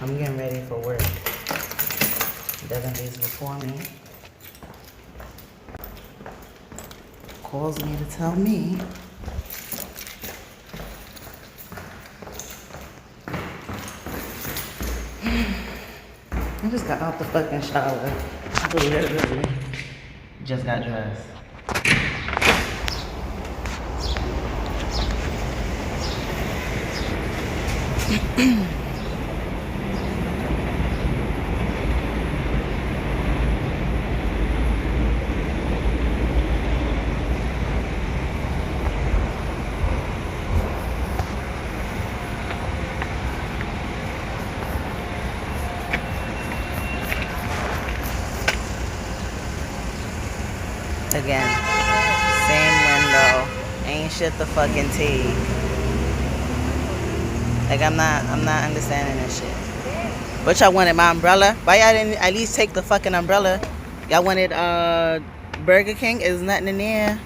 I'm getting ready for work. Devin is before me. Calls me to tell me I just got out the fucking shower. Literally just got dressed. Again, same window. Ain't shit the fucking tea. Like I'm not understanding this shit. But y'all wanted my umbrella? Why y'all didn't at least take the fucking umbrella? Y'all wanted Burger King? There's nothing in there.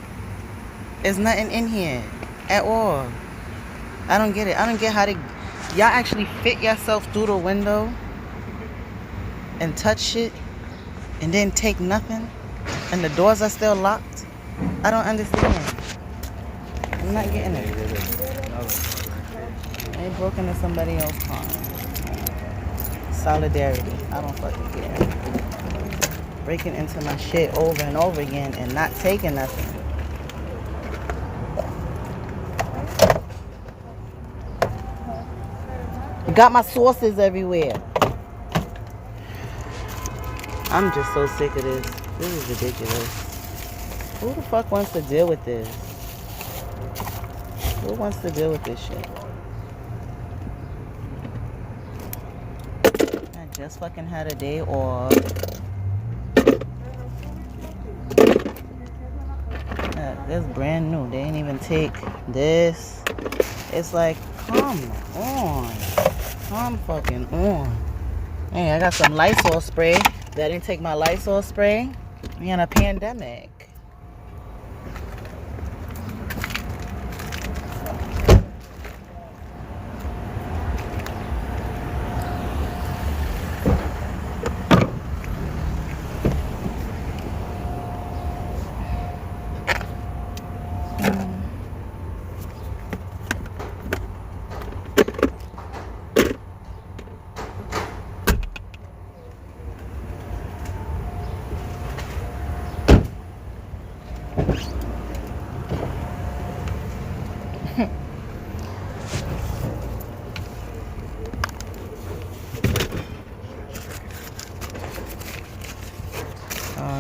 There's nothing in here at all. I don't get it. I don't get how to y'all actually fit yourself through the window and touch shit and then take nothing. And the doors are still locked. I don't understand. I'm not getting it. They broke into somebody else's car. Solidarity. I don't fucking care. Breaking into my shit over and over again and not taking nothing. Got my sauces everywhere. I'm just so sick of this. This is ridiculous. Who the fuck wants to deal with this? Who wants to deal with this shit? I just fucking had a day off. This brand new. They ain't even take this. It's like, come on. Come fucking on. Hey, I got some Lysol spray. They didn't take my Lysol spray. We in a pandemic.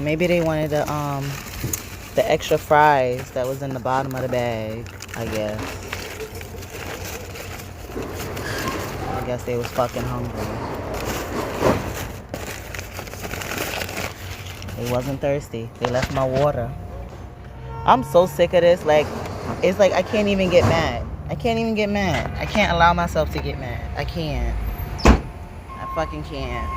Maybe they wanted the extra fries that was in the bottom of the bag, I guess. I guess they was fucking hungry. They wasn't thirsty. They left my water. I'm so sick of this. Like, it's like I can't even get mad. I can't even get mad. I can't allow myself to get mad. I can't. I fucking can't.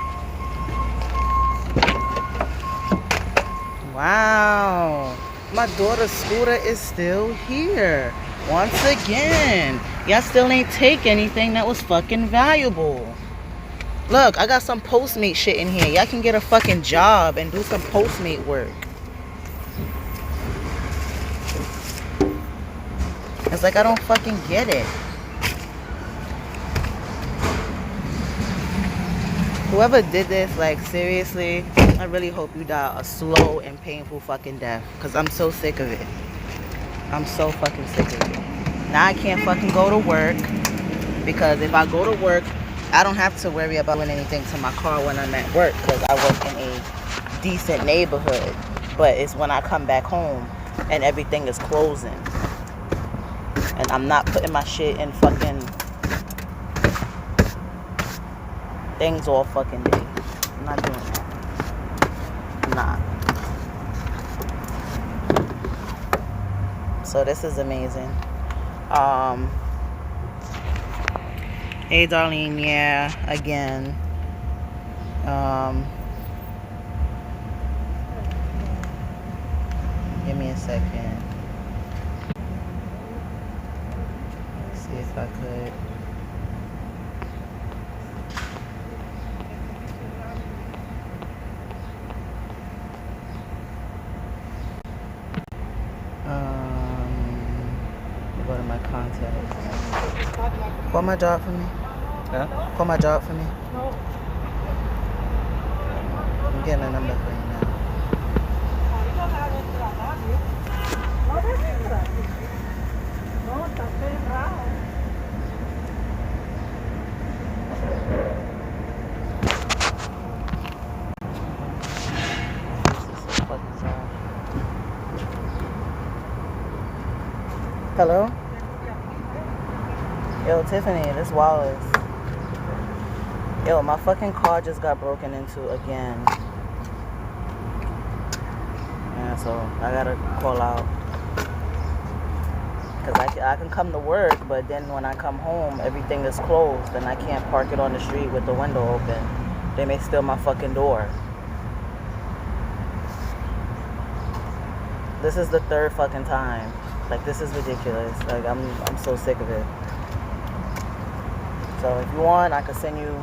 Wow, my daughter's scooter is still here. Once again, y'all still ain't take anything that was fucking valuable. Look, I got some Postmate shit in here. Y'all can get a fucking job and do some Postmate work. It's like I don't fucking get it. Whoever did this, like, seriously, I really hope you die a slow and painful fucking death. Because I'm so sick of it. I'm so fucking sick of it. Now I can't fucking go to work. Because if I go to work, I don't have to worry about doing anything to my car when I'm at work. Because I work in a decent neighborhood. But it's when I come back home and everything is closing. And I'm not putting my shit in fucking things all fucking day. I'm not doing that. I'm not. So this is amazing. Hey Darlene, yeah, again. Give me a second. Let's see if I could. Call my job for me. Huh? Call my job for me. I'm getting a number for you now. Hello? Yo, Tiffany, this Wallace. Yo, my fucking car just got broken into again. Yeah, so I gotta call out. Because I can come to work, but then when I come home, everything is closed and I can't park it on the street with the window open. They may steal my fucking door. This is the third fucking time. Like, this is ridiculous. Like, I'm so sick of it. So if you want, I could send you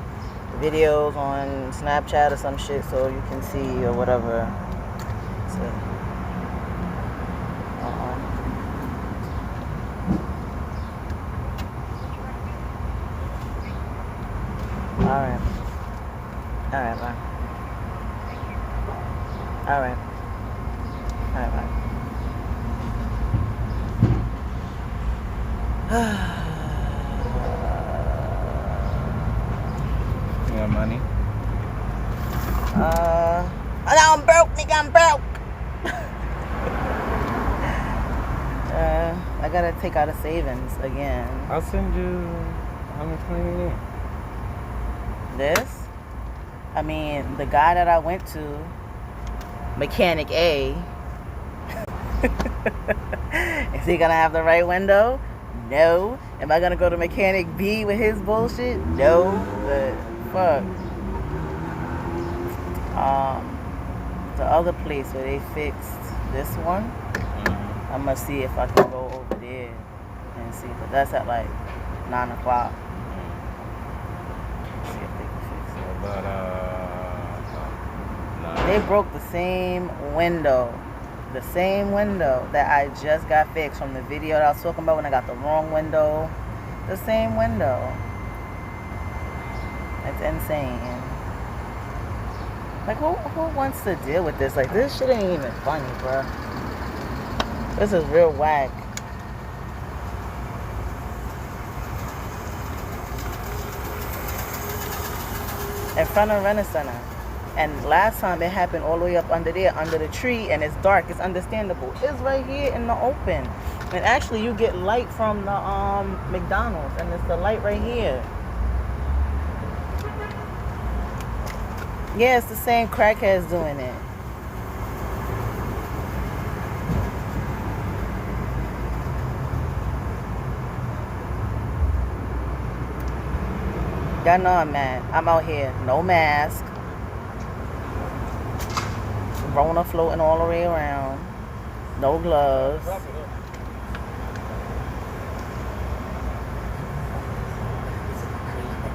videos on Snapchat or some shit so you can see or whatever. So, Alright. Alright, bye. Alright. Alright, bye. You got money? I'm broke, nigga, I'm broke. I gotta take out a savings again. I'll send you how much money you need. This? I mean, the guy that I went to, Mechanic A, is he gonna have the right window? No. Am I gonna go to Mechanic B with his bullshit? No. But fuck. The other place where they fixed this one, I'm gonna see if I can go over there and see. But that's at like 9 o'clock. See if they can fix it. But They broke the same window. The same window that I just got fixed from the video that I was talking about when I got the wrong window. The same window. It's insane. Like, who wants to deal with this? Like, this shit ain't even funny, bro. This is real whack. In front of Rent Center. And last time it happened all the way up under there, under the tree, and it's dark. It's understandable. It's right here in the open. And actually, you get light from the McDonald's, and it's the light right here. Yeah, it's the same crackheads doing it. Y'all know I'm mad. I'm out here, no mask. Rona floating all the way around. No gloves.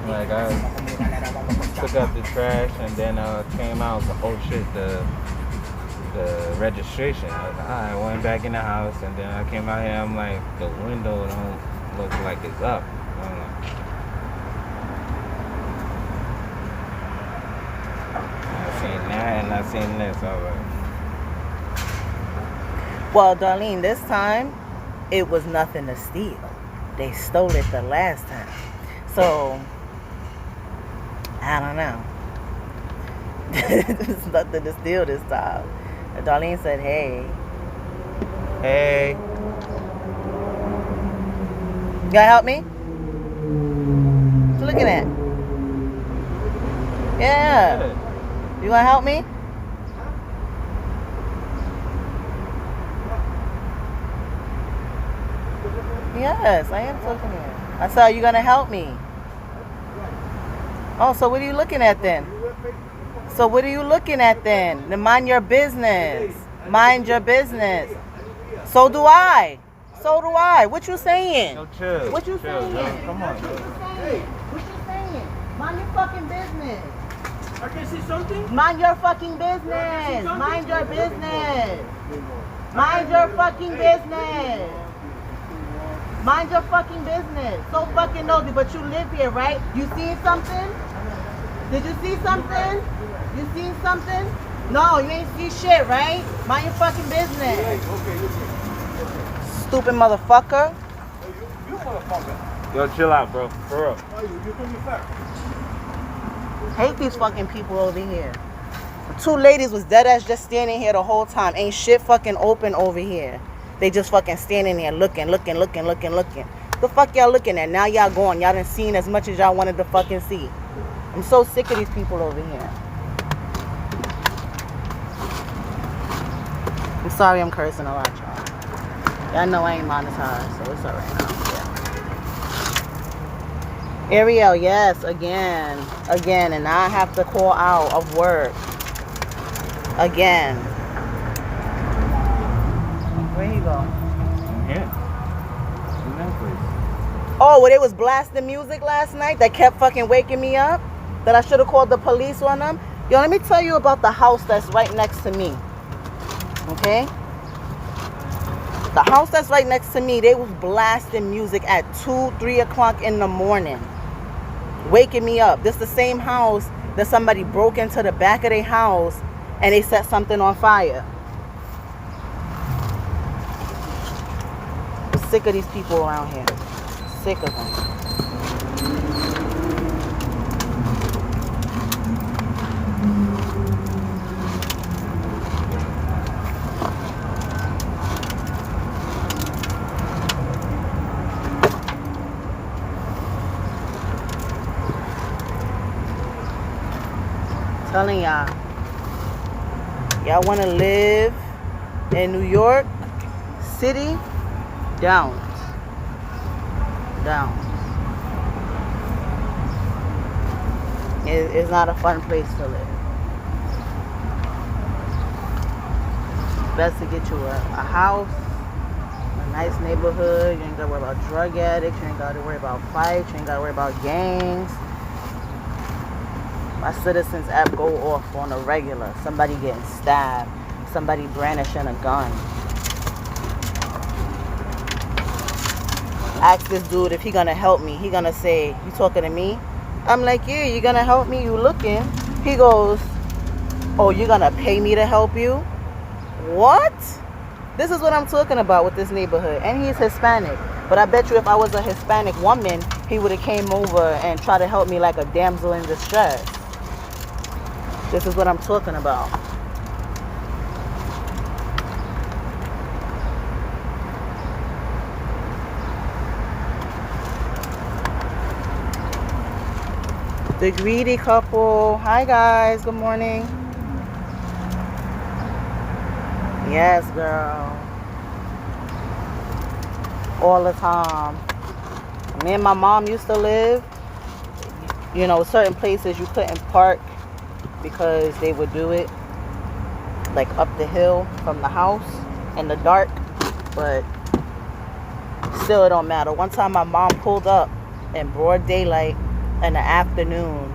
like I took out the trash and then came out. Oh shit, the registration. I went back in the house and then I came out here. I'm like, the window don't look like it's up. I seen that and I seen this. I was like, well, Darlene, this time it was nothing to steal. They stole it the last time. So I don't know. There's nothing to steal this time. And Darlene said, hey. hey. You gotta help me? What you looking at? Yeah. You gonna help me? Yes, I am talking to you. I said, are you gonna help me? Oh, so what are you looking at then? So what are you looking at then? Then mind your business. Mind your business. So do I. So do I. What you saying? No, chill. What you chill, saying? Yo. Come on. What you saying? Mind your fucking business. I can see something? Mind your fucking business. Mind your business. Mind your fucking business. Mind your fucking business. So fucking nosy, but you live here, right? You seen something? Did you see something? You seen something? No, you ain't see shit, right? Mind your fucking business. Stupid motherfucker. You motherfucker. Yo, chill out, bro. For real. Oh, you doing your fact. Hate these fucking people over here. The two ladies was dead ass just standing here the whole time. Ain't shit fucking open over here. They just fucking standing there looking. The fuck y'all looking at? Now y'all going. Y'all done seen as much as y'all wanted to fucking see. I'm so sick of these people over here. I'm sorry I'm cursing a lot, y'all. Y'all know I ain't monetized, so it's alright now. Yeah. Ariel, yes, again, and now I have to call out of work. Again. Where he go? Yeah. In that place. Oh, well, they was blasting music last night that kept fucking waking me up? That I should have called the police on them? Yo, let me tell you about the house that's right next to me. Okay? The house that's right next to me, they was blasting music at 2, 3 o'clock in the morning. Waking me up. This is the same house that somebody broke into the back of their house and they set something on fire. I'm sick of these people around here. Sick of them. Telling y'all want to live in New York City? Down. It's not a fun place to live. Best to get you a house, a nice neighborhood. You ain't got to worry about drug addicts. You ain't got to worry about fights. You ain't got to worry about gangs. My Citizens app go off on a regular. Somebody getting stabbed. Somebody brandishing a gun. Ask this dude if he gonna help me. He gonna say, you talking to me? I'm like, yeah, you gonna help me? You looking? He goes, oh, you gonna pay me to help you? What? This is what I'm talking about with this neighborhood. And he's Hispanic. But I bet you if I was a Hispanic woman, he would have came over and tried to help me like a damsel in distress. This is what I'm talking about. The greedy couple. Hi guys, good morning. Yes, girl. All the time. Me and my mom used to live, you know, certain places you couldn't park because they would do it like up the hill from the house in the dark, but still it don't matter. One time my mom pulled up in broad daylight in the afternoon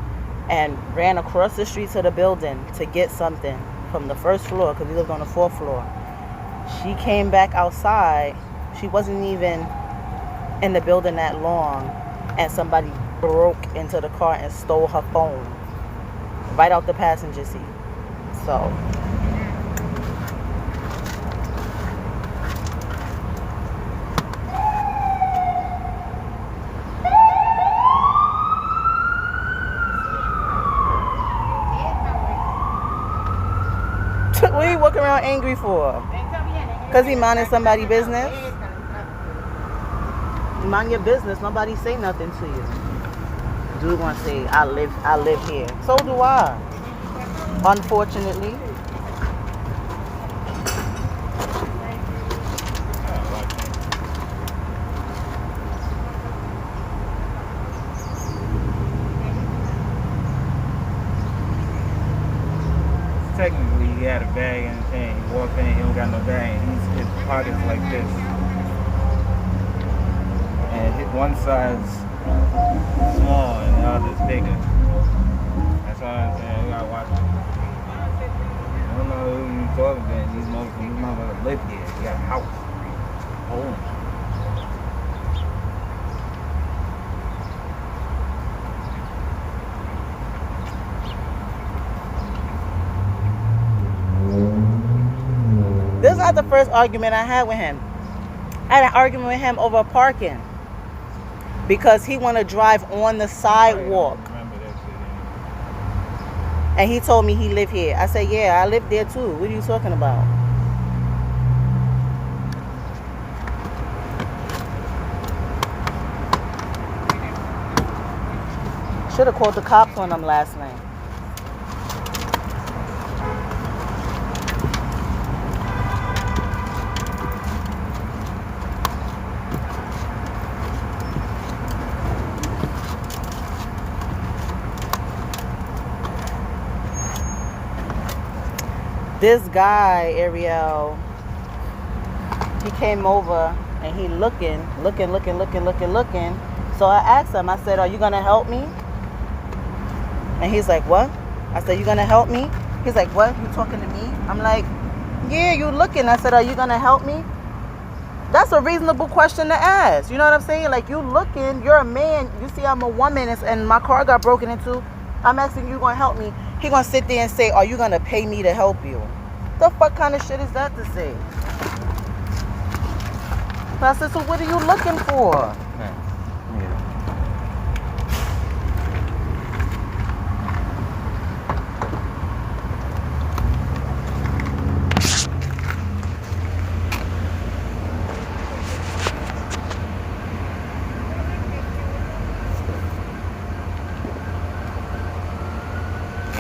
and ran across the street to the building to get something from the first floor because we lived on the 4th floor. She came back outside. She wasn't even in the building that long, and somebody broke into the car and stole her phone right out the passenger seat. So what are you walking around angry for? Because he minding somebody's business? You mind your business. Nobody say nothing to you. Dude gonna say, I live here. So do I. Unfortunately. Technically, he had a bag and chain. He walked in, he don't got no bag. His pocket's like this. And one side's small and the other's bigger. That's all I'm saying. We gotta watch it. I don't know who you talking to. These motherfuckers live here. He got a house. Home. not the first argument I had with him. I had an argument with him over parking because he want to drive on the sidewalk. Remember that shit. And he told me he lived here. I said, yeah, I live there too. What are you talking about? Should have called the cops on him last night. This guy, Ariel, he came over and he looking. So I asked him, I said, are you gonna help me? And he's like, what? I said, you gonna help me? He's like, what? You talking to me? I'm like, yeah, you looking. I said, are you gonna help me? That's a reasonable question to ask. You know what I'm saying? Like, you looking, you're a man. You see I'm a woman and my car got broken into. I'm asking you gonna help me. He gonna sit there and say, are you gonna pay me to help you? The fuck kind of shit is that to say? I said, so what are you looking for?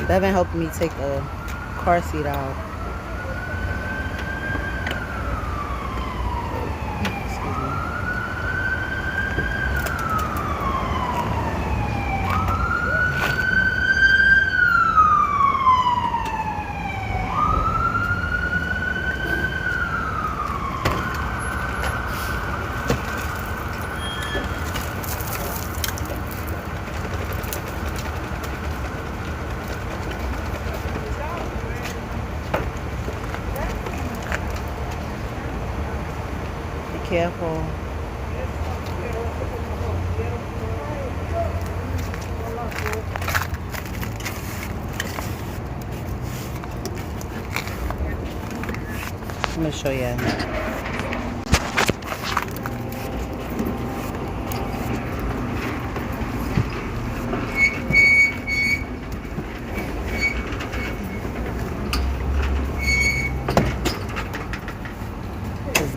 Devin helped me take the car seat out. Excuse me. Careful. I'm gonna show you.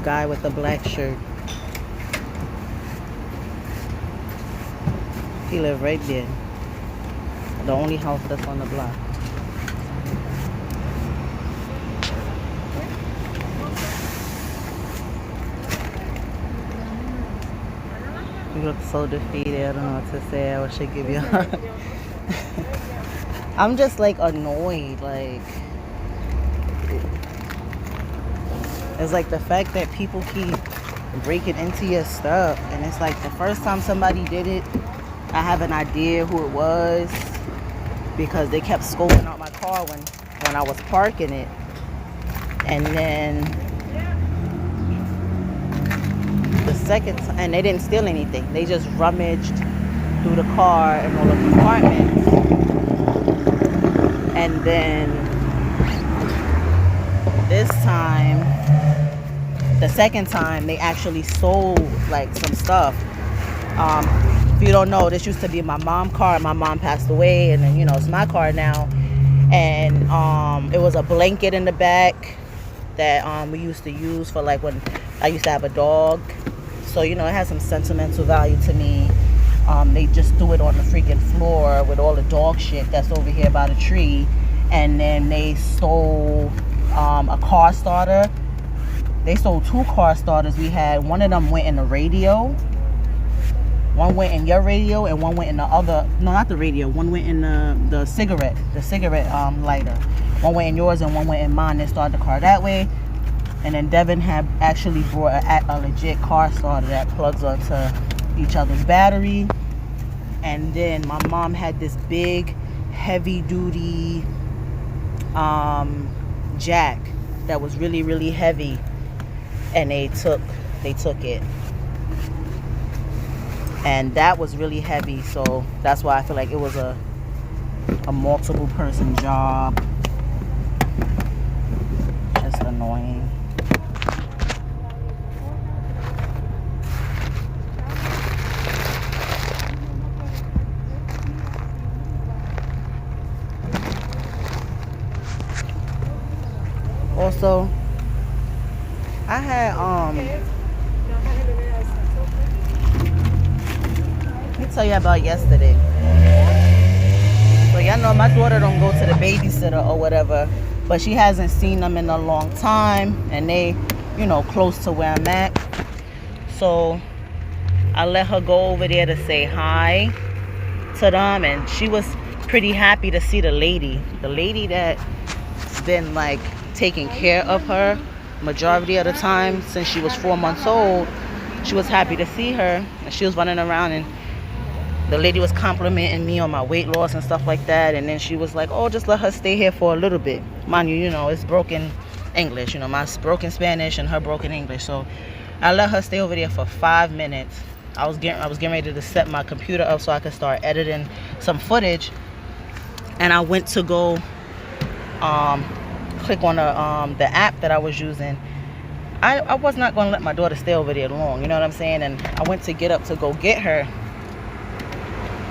Guy with the black shirt. He lived right there. The only house that's on the block. You look so defeated. I don't know what to say. I wish I give you a hug. I'm just like annoyed. Like, it's like the fact that people keep breaking into your stuff, and it's like the first time somebody did it, I have an idea who it was because they kept scoping out my car when I was parking it, and then the second time, and they didn't steal anything. They just rummaged through the car and all the compartments, and then this time, the second time, they actually sold like some stuff. If you don't know, this used to be my mom's car. My mom passed away, and then, you know, it's my car now. And it was a blanket in the back that we used to use for like when I used to have a dog. So, you know, it has some sentimental value to me. They just threw it on the freaking floor with all the dog shit that's over here by the tree. And then they stole a car starter. They sold 2 car starters we had. One of them went in the radio. One went in your radio, and one went in the other. No, not the radio. One went in the cigarette lighter. One went in yours, and one went in mine. They started the car that way. And then Devin had actually brought a legit car starter that plugs onto each other's battery. And then my mom had this big, heavy-duty jack that was really, really heavy. And they took it, and that was really heavy, so that's why I feel like it was a multiple person job. Just annoying. Also, I had let me tell you about yesterday. So y'all know my daughter don't go to the babysitter or whatever, but she hasn't seen them in a long time, and they, close to where I'm at. So I let her go over there to say hi to them, and she was pretty happy to see the lady that's been like taking care of her majority of the time since she was 4 months old. She was happy to see her, and she was running around, and the lady was complimenting me on my weight loss and stuff like that. And then she was like, oh, just let her stay here for a little bit. Mind you, it's broken English, my broken Spanish and her broken English. So I let her stay over there for 5 minutes. I was getting ready to set my computer up so I could start editing some footage, and I went to go click on the app that I was using. I was not going to let my daughter stay over there long, you know what I'm saying? And I went to get up to go get her,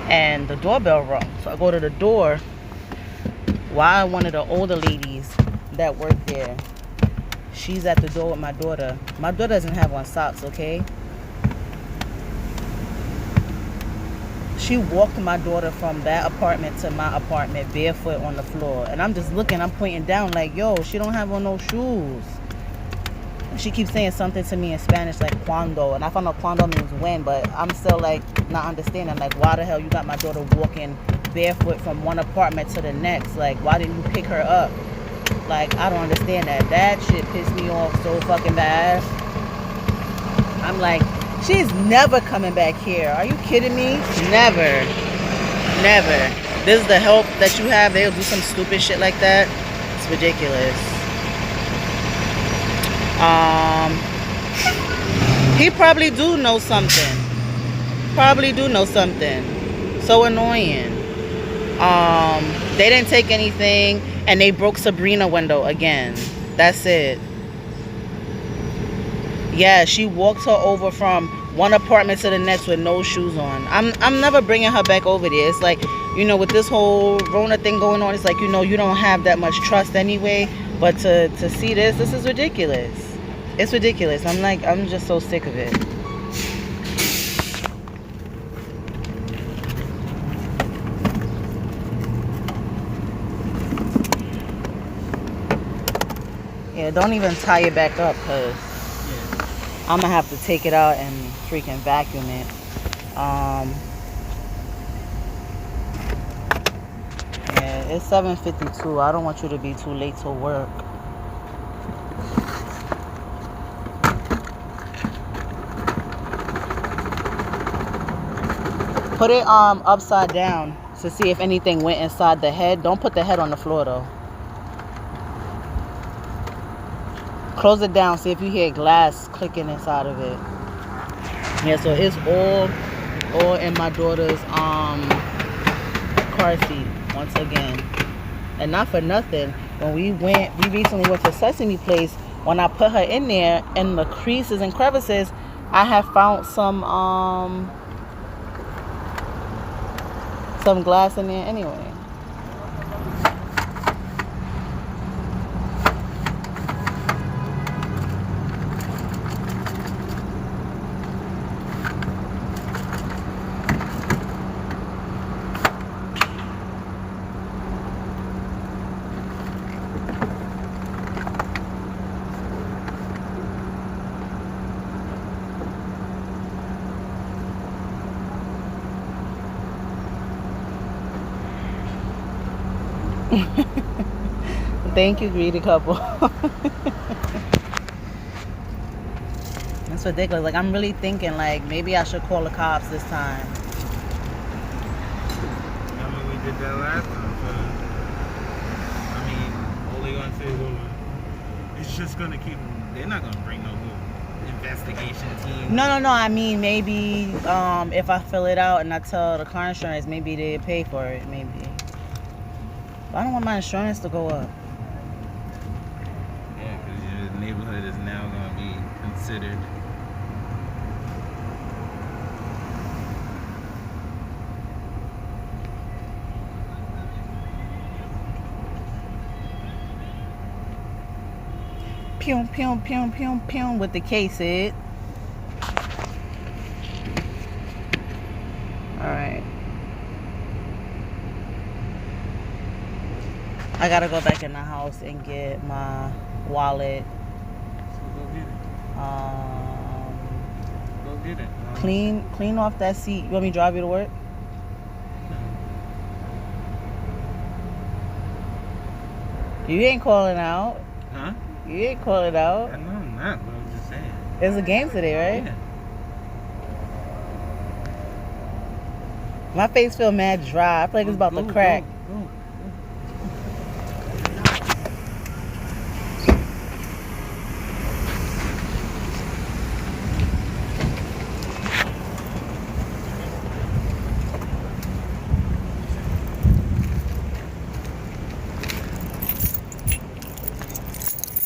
and the doorbell rung. So I go to the door. While one of the older ladies that work there, she's at the door with my daughter. My daughter doesn't have on socks, okay? She walked my daughter from that apartment to my apartment barefoot on the floor. And I'm just looking, I'm pointing down like, yo, she don't have on no shoes. She keeps saying something to me in Spanish like cuando, and I found out cuando means when, but I'm still like not understanding, like, why the hell you got my daughter walking barefoot from one apartment to the next? Like, why didn't you pick her up? Like, I don't understand that. That shit pissed me off so fucking bad. I'm like, she's never coming back here. Are you kidding me? Never. This is the help that you have. They'll do some stupid shit like that. It's ridiculous. He probably do know something. So annoying. They didn't take anything, and they broke Sabrina's window again. That's it. Yeah, she walked her over from one apartment to the next with no shoes on. I'm never bringing her back over there. It's like, with this whole Rona thing going on, it's like, you don't have that much trust anyway. But to see this is ridiculous. It's ridiculous. I'm just so sick of it. Yeah, don't even tie it back up, because I'm going to have to take it out and freaking vacuum it. Yeah, it's 7:52. I don't want you to be too late to work. Put it upside down to see if anything went inside the head. Don't put the head on the floor though. Close it down. See if you hear glass clicking inside of it. Yeah, so it's all in my daughter's car seat once again. And not for nothing, when we recently went to Sesame Place, when I put her in there, in the creases and crevices, I have found some glass in there anyway. Thank you, greedy couple. It's ridiculous. Like, I'm really thinking, like, maybe I should call the cops this time. I mean, we did that last time, so all they gonna say is, it's just gonna keep. They're not gonna bring no new investigation team. No. I mean, maybe if I fill it out and I tell the car insurance, maybe they pay for it. Maybe. But I don't want my insurance to go up. Yeah, because your neighborhood is now gonna be considered. pew, pew, pew, pew, pew with the K, Sid. Alright. I gotta go back in the house and get my wallet. So go get it. Go get it. Clean off that seat. You want me to drive you to work? You ain't calling out. Huh? You ain't calling out. I know I'm not, but I'm just saying. There's a game today, right? Yeah. My face feel mad dry. I feel like it's about to crack. Go.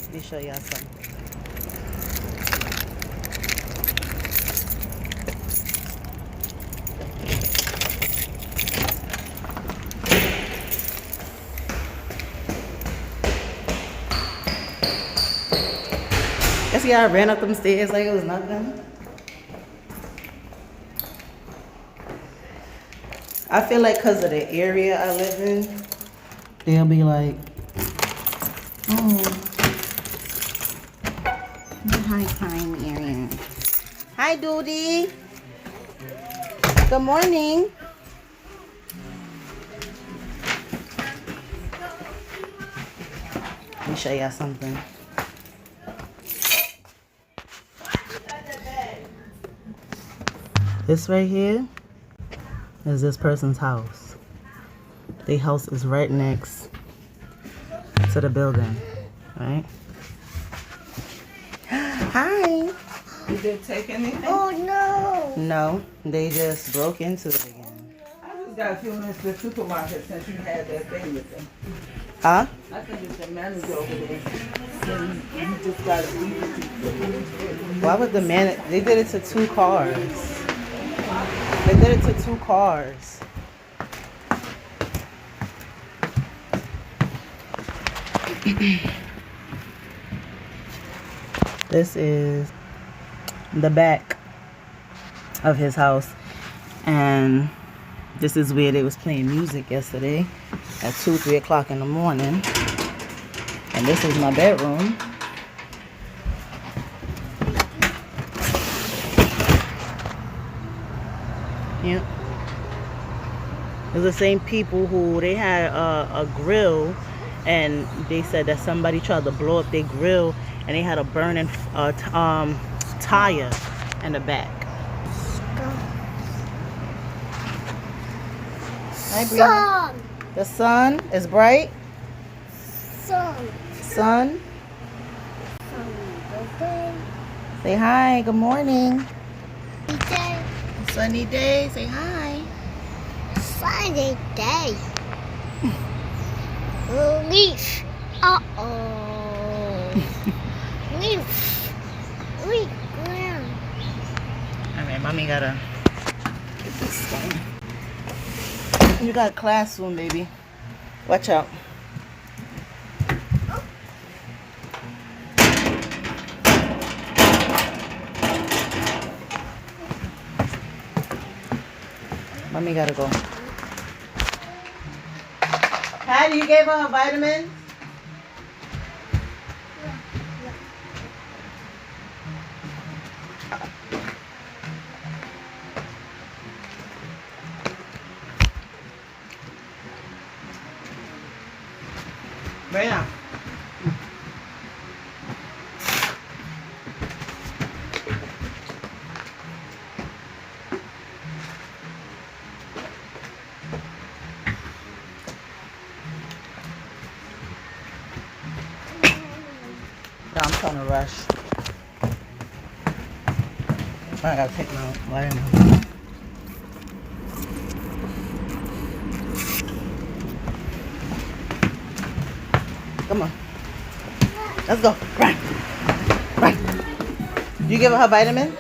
Let me show y'all something. See how I ran up them stairs like it was nothing? I feel like because of the area I live in, they'll be like, oh, high crime area. Hi, Doody. Good morning. Let me show y'all something. This right here is this person's house. Their house is right next to the building, right? Hi. Did they take anything? Oh no! No, they just broke into it again. I just got a few minutes to the supermarket since you had that thing with them. Huh? I think it's the manager over there. And you just got to leave it to Why would the man? They did it to 2 cars. They did it to 2 cars. This is the back of his house, and this is where they was playing music yesterday at 2-3 o'clock in the morning. And this is my bedroom. Yep. It's the same people who they had a grill, and they said that somebody tried to blow up their grill, and they had a burning tire in the back. Hi, Brianna. Sun! The sun is bright. Sun! Sun. Sun! Say hi. Good morning. Day. Sunny day. Say hi. Sunny day. Leaf. Uh-oh. Leaf. Leaf. Ground. All right, mommy gotta get this thing. You got class soon, baby. Watch out. Mommy gotta go. Patty, you gave her vitamins? Right now. No, I'm trying to rush. I gotta take my vitamin. Come on. Let's go. Run. Run. You give her vitamin?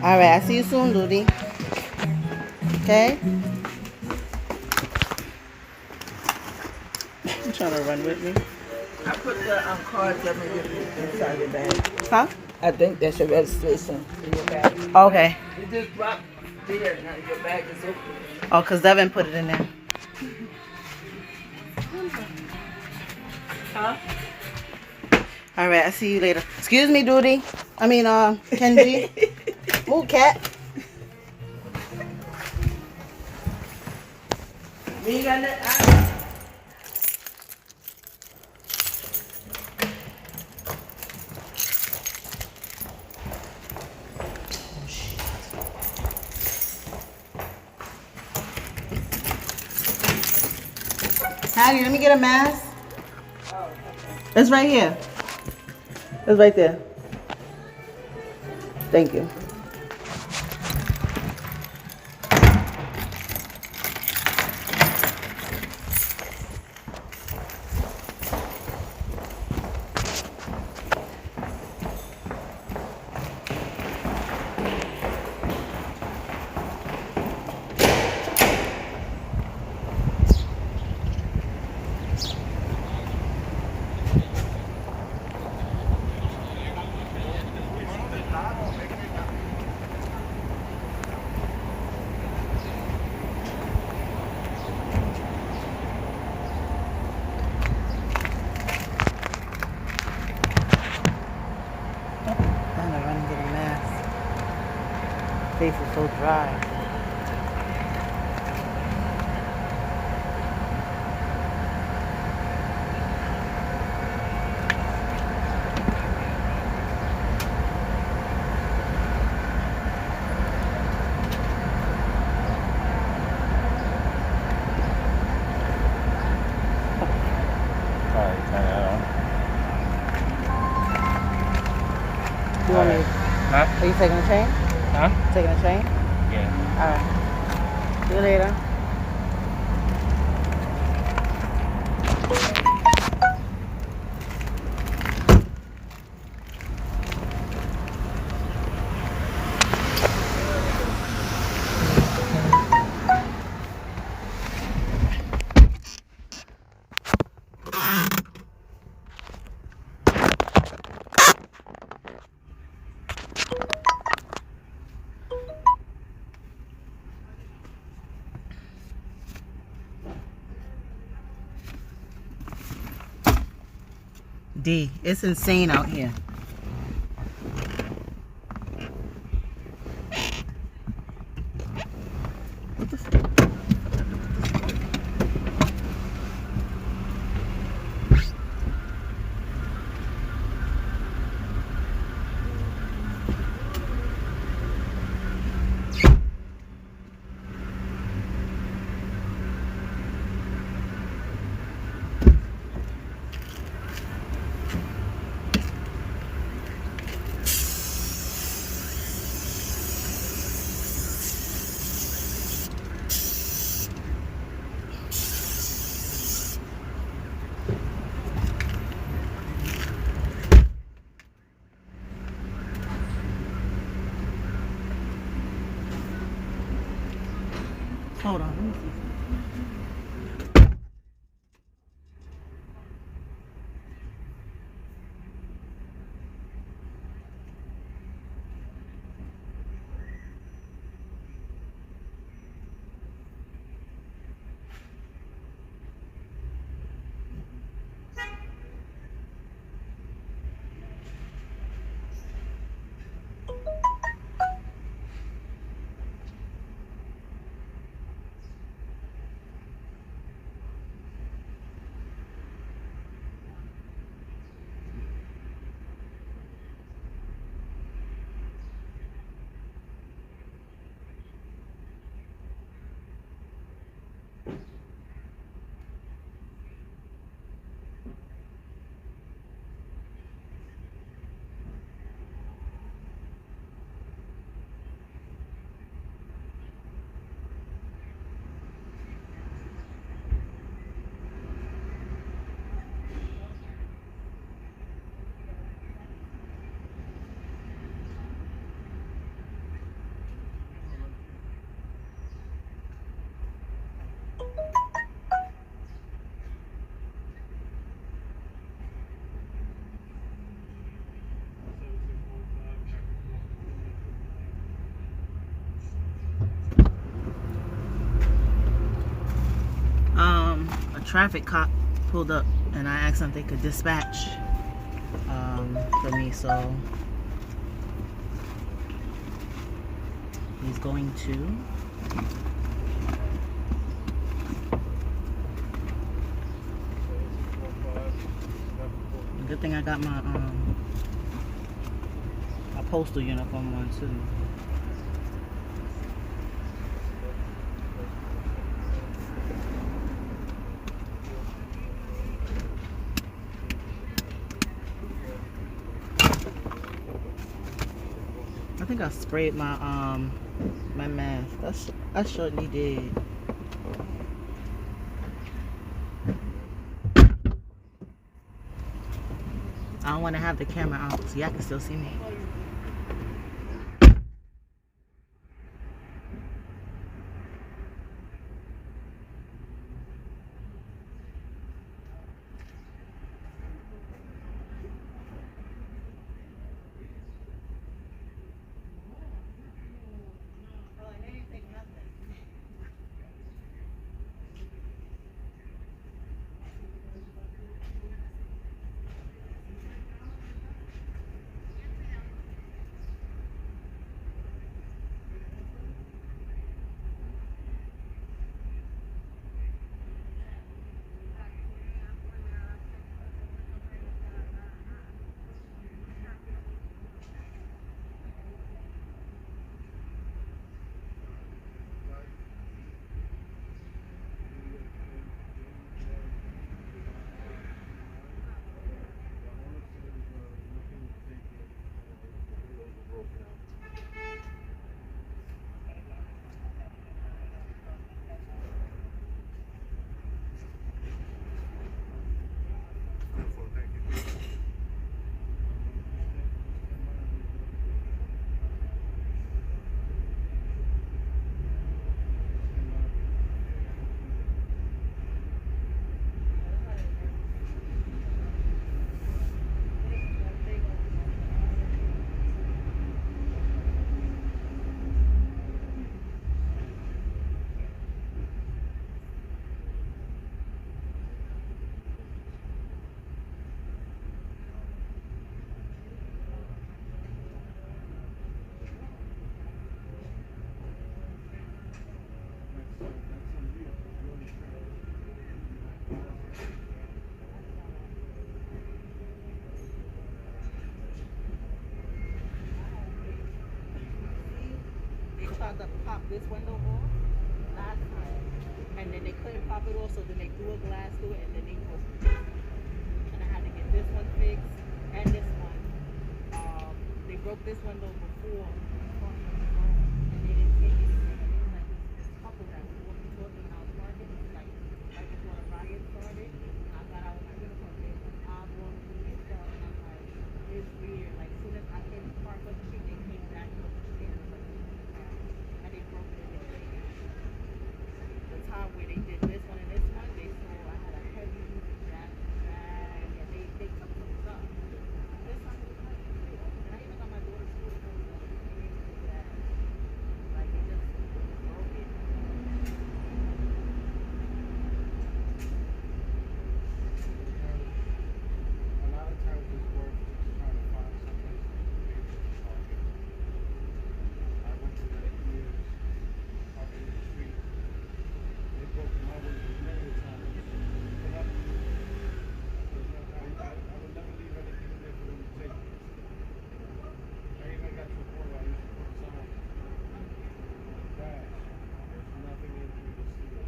All right. I see you soon, Ludi. Okay? You trying to run with me? I put the cards up in inside your bag. Huh? I think that's your registration in your bag. Okay. You just dropped there. Now your bag is open. Oh, because Devin put it in there. Huh? All right, I'll see you later. Excuse me, Duty. I mean, Kenji. Move, cat. Me got that. Hattie, let me get a mask. It's right here. It's right there. Thank you. I'm gonna run and get a mask. Face is so dry. Alright, turn that on. You want me? Huh? Are you taking the train? Huh? Taking the train? Yeah. All right. See you later. D, it's insane out here. Hold on, let me see. traffic cop pulled up, and I asked them if they could dispatch for me. So he's going to. Good thing I got my postal uniform on too. I think I sprayed my my mask. I certainly did. I don't want to have the camera out so y'all can still see me. Tried to pop this window off last time, and then they couldn't pop it off, so then they threw a glass through it, and then they broke it. And I had to get this one fixed and this one. They broke this window before, and they didn't take it. And it was like this couple that was walking towards me when I was parking, like right before the riot started. And I got out with my uniform, they was like eyeballing me and stuff, and I'm like, it's weird. Like as soon as I came to park up the street, they came back up the stairs. Like, they broke it in the time where they did this one and this one, they saw I had a heavy bag, and they took some stuff. This time it was like, and I even got my daughter's school clothes on, and they didn't do that. Like, they just broke it. A lot of times it's worth just trying to find someplace to be able to park it. I went to that years parking in the street. They broke my windows many times. But I would never leave anything in there for them to take. I even got to a point where I used to put signs. Dash. There's nothing in here to see.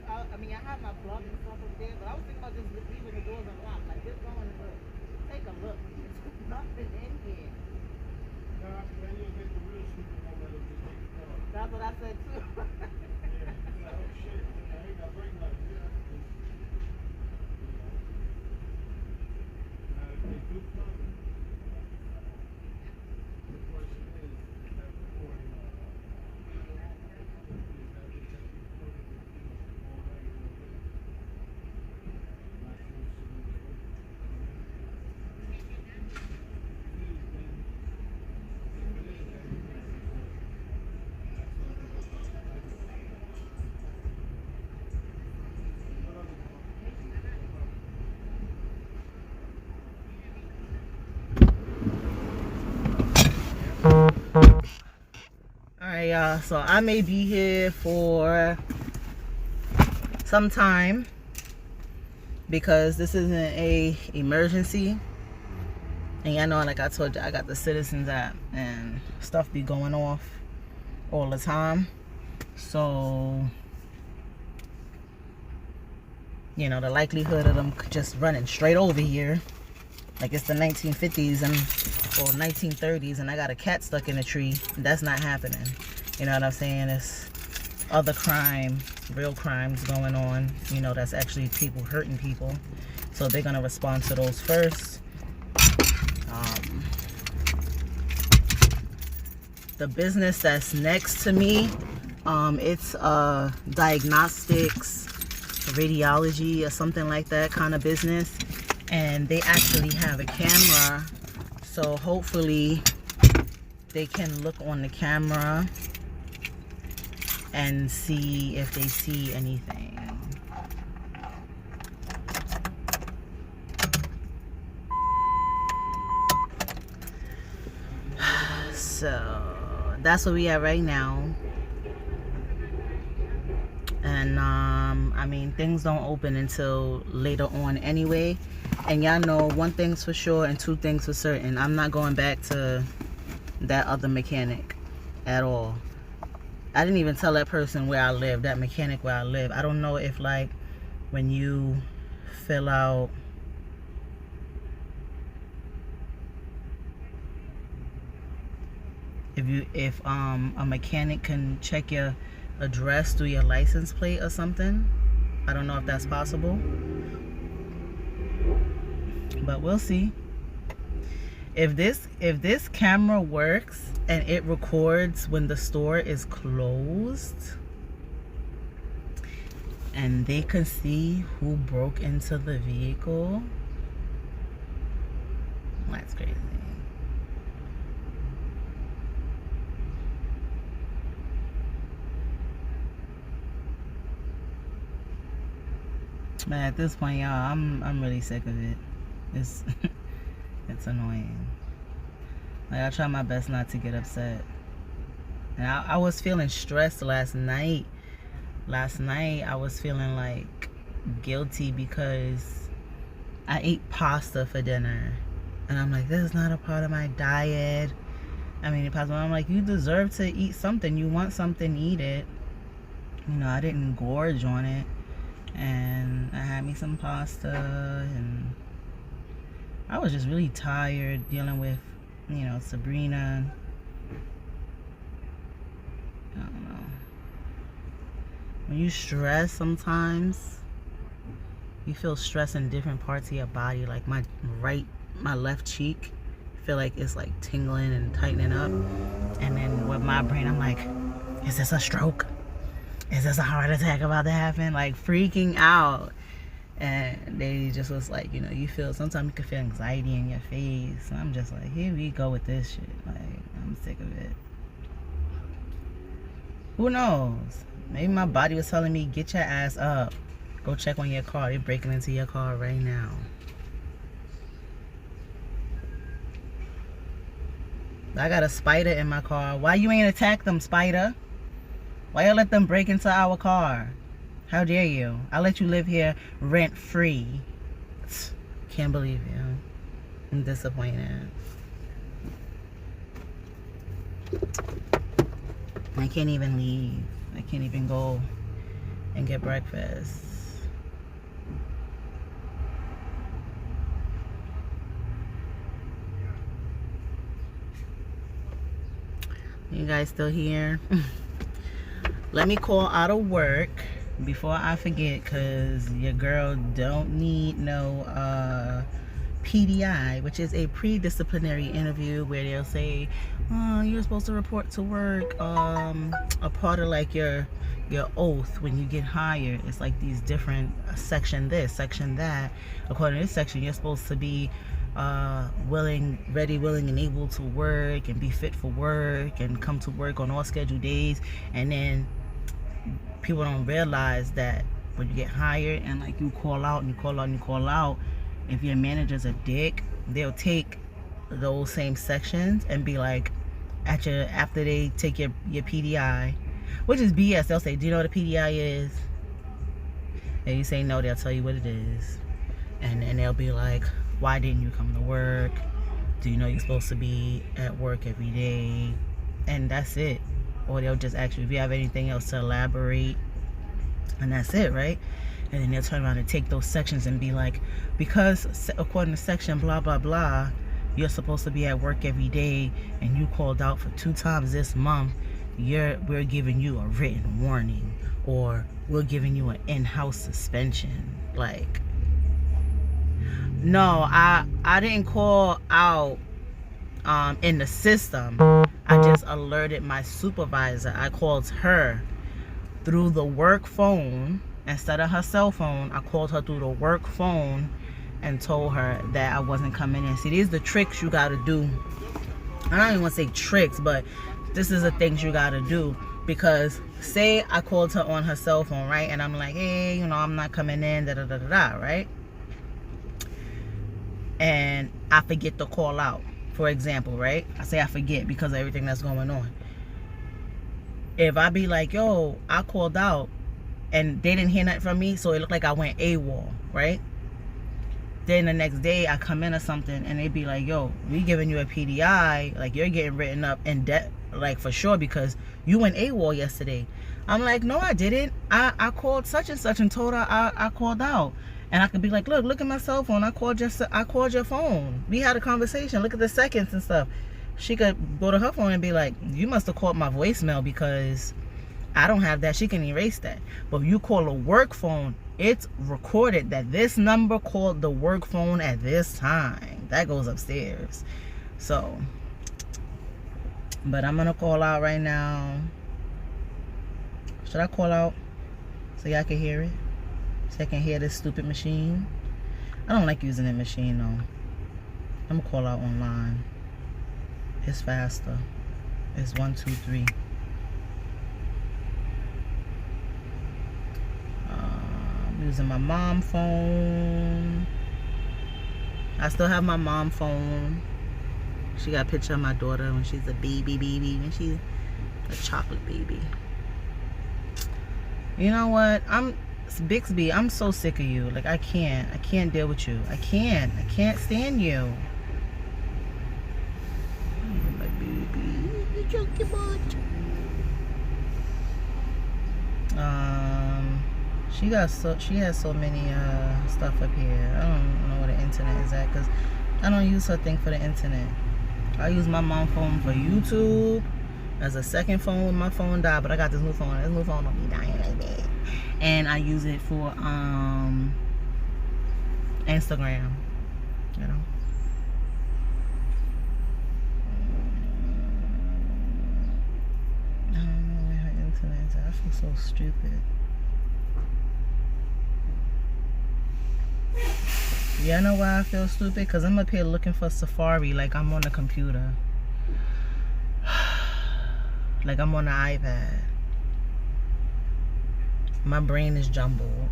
I mean, I have my plug and stuff up there, but I was thinking about just leaving the doors unlocked. Like, just go and look. Take a look. There's nothing in here. Nah, then you'll get the real super one that'll just take the car. That's what I said too. Yeah, it's like, oh shit, I ain't got brake lights. Yeah, now if they do come, the question is that recording, is that the check recording already? Not sure. Okay, y'all. So I may be here for some time because this isn't a emergency. And y'all know, like I told you, I got the Citizens app and stuff be going off all the time. So, you know, the likelihood of them just running straight over here, like it's the 1950s and or 1930s, and I got a cat stuck in a tree, that's not happening. You know what I'm saying? It's other crime, real crimes going on. You know, that's actually people hurting people. So they're gonna respond to those first. The business that's next to me, it's diagnostics, radiology, or something like that kind of business, and they actually have a camera, so hopefully they can look on the camera and see if they see anything. So that's where we at right now. And I mean, things don't open until later on anyway. And y'all know one thing's for sure and two things for certain. I'm not going back to that other mechanic at all. I didn't even tell that person where I live, that mechanic where I live. I don't know if, like, when you fill out if a mechanic can check your address through your license plate or something. I don't know if that's possible, but we'll see. If this camera works and it records when the store is closed and they can see who broke into the vehicle, that's crazy. Man, at this point, y'all, I'm really sick of it. It's it's annoying. Like, I try my best not to get upset. And I was feeling stressed last night. Last night, I was feeling like guilty because I ate pasta for dinner. And I'm like, this is not a part of my diet. I mean, I'm like, you deserve to eat something. You want something, eat it. You know, I didn't gorge on it. And I had me some pasta, and I was just really tired dealing with, you know, Sabrina. I don't know. When you stress, sometimes you feel stress in different parts of your body. Like my left cheek, I feel like it's like tingling and tightening up. And then with my brain, I'm like, is this a stroke? Is this a heart attack about to happen? Like, freaking out. And they just was like, you know, sometimes you can feel anxiety in your face. And I'm just like, here we go with this shit. Like, I'm sick of it. Who knows? Maybe my body was telling me, get your ass up. Go check on your car. They're breaking into your car right now. I got a spider in my car. Why you ain't attack them, spider? Why you let them break into our car? How dare you? I let you live here rent free. Can't believe you. I'm disappointed. I can't even leave. I can't even go and get breakfast. You guys still here? Let me call out of work before I forget, because your girl don't need no PDI, which is a pre-disciplinary interview where they'll say, oh, you're supposed to report to work. A part of like your oath when you get hired, it's like these different section this, section that. According to this section, you're supposed to be ready, willing, and able to work and be fit for work and come to work on all scheduled days. And then people don't realize that when you get hired and like you call out and you call out and you call out, if your manager's a dick, they'll take those same sections and be like, after they take your PDI, which is BS. They'll say, do you know what a PDI is? And you say no, they'll tell you what it is. And they'll be like, why didn't you come to work? Do you know you're supposed to be at work every day? And that's it. Or they'll just ask you if you have anything else to elaborate. And that's it, right? And then they'll turn around and take those sections and be like, because according to section blah, blah, blah, you're supposed to be at work every day and you called out for 2 times this month, we're giving you a written warning, or we're giving you an in-house suspension. Like, no, I didn't call out in the system. I just alerted my supervisor. I called her through the work phone instead of her cell phone. I called her through the work phone and told her that I wasn't coming in. See, these are the tricks you gotta do. I don't even want to say tricks, but this is the things you gotta do. Because say I called her on her cell phone, right? And I'm like, hey, you know, I'm not coming in, da da da da da, right? And I forget to call out, for example, right? I say I forget because of everything that's going on. If I be like, yo, I called out and they didn't hear nothing from me, so it looked like I went AWOL, right? Then the next day I come in or something and they be like, yo, we giving you a PDI, like you're getting written up in debt, like for sure, because you went AWOL yesterday. I'm like, no, I didn't. I called such and such and told her I called out. And I could be like, look at my cell phone. I called your phone. We had a conversation. Look at the seconds and stuff. She could go to her phone and be like, you must have called my voicemail because I don't have that. She can erase that. But if you call a work phone, it's recorded that this number called the work phone at this time. That goes upstairs. So, but I'm going to call out right now. Should I call out so y'all can hear it? So I can hear this stupid machine. I don't like using that machine though. I'm gonna call out online. It's faster. It's 1, 2, 3. I'm using my mom phone. I still have my mom phone. She got a picture of my daughter when she's a baby, when she's a chocolate baby. You know what? Bixby, I'm so sick of you. Like, I can't deal with you. I can't stand you. Oh, my baby, you chunky butt. She has so many stuff up here. I don't know where the internet is at because I don't use her thing for the internet. I use my mom phone for YouTube as a second phone when my phone died, but I got this new phone. This new phone don't be dying like that. And I use it for Instagram, you know. I don't know where her internet is at. I feel so stupid. Yeah, I know why I feel stupid? Because I'm up here looking for Safari like I'm on a computer. Like I'm on an iPad. My brain is jumbled.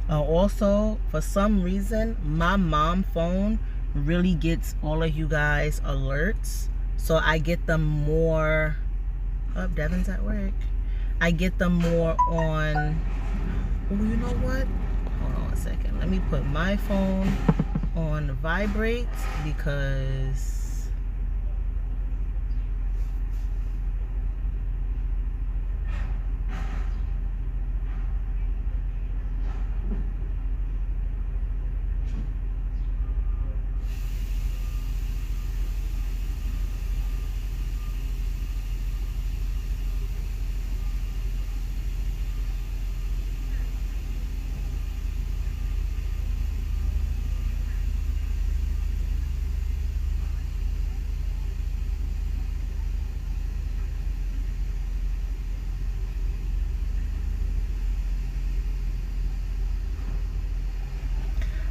Also, for some reason, my mom phone really gets all of you guys alerts. So I get them more. Oh, Devin's at work. I get them more on. Oh, you know what? Hold on a second. Let me put my phone on vibrate because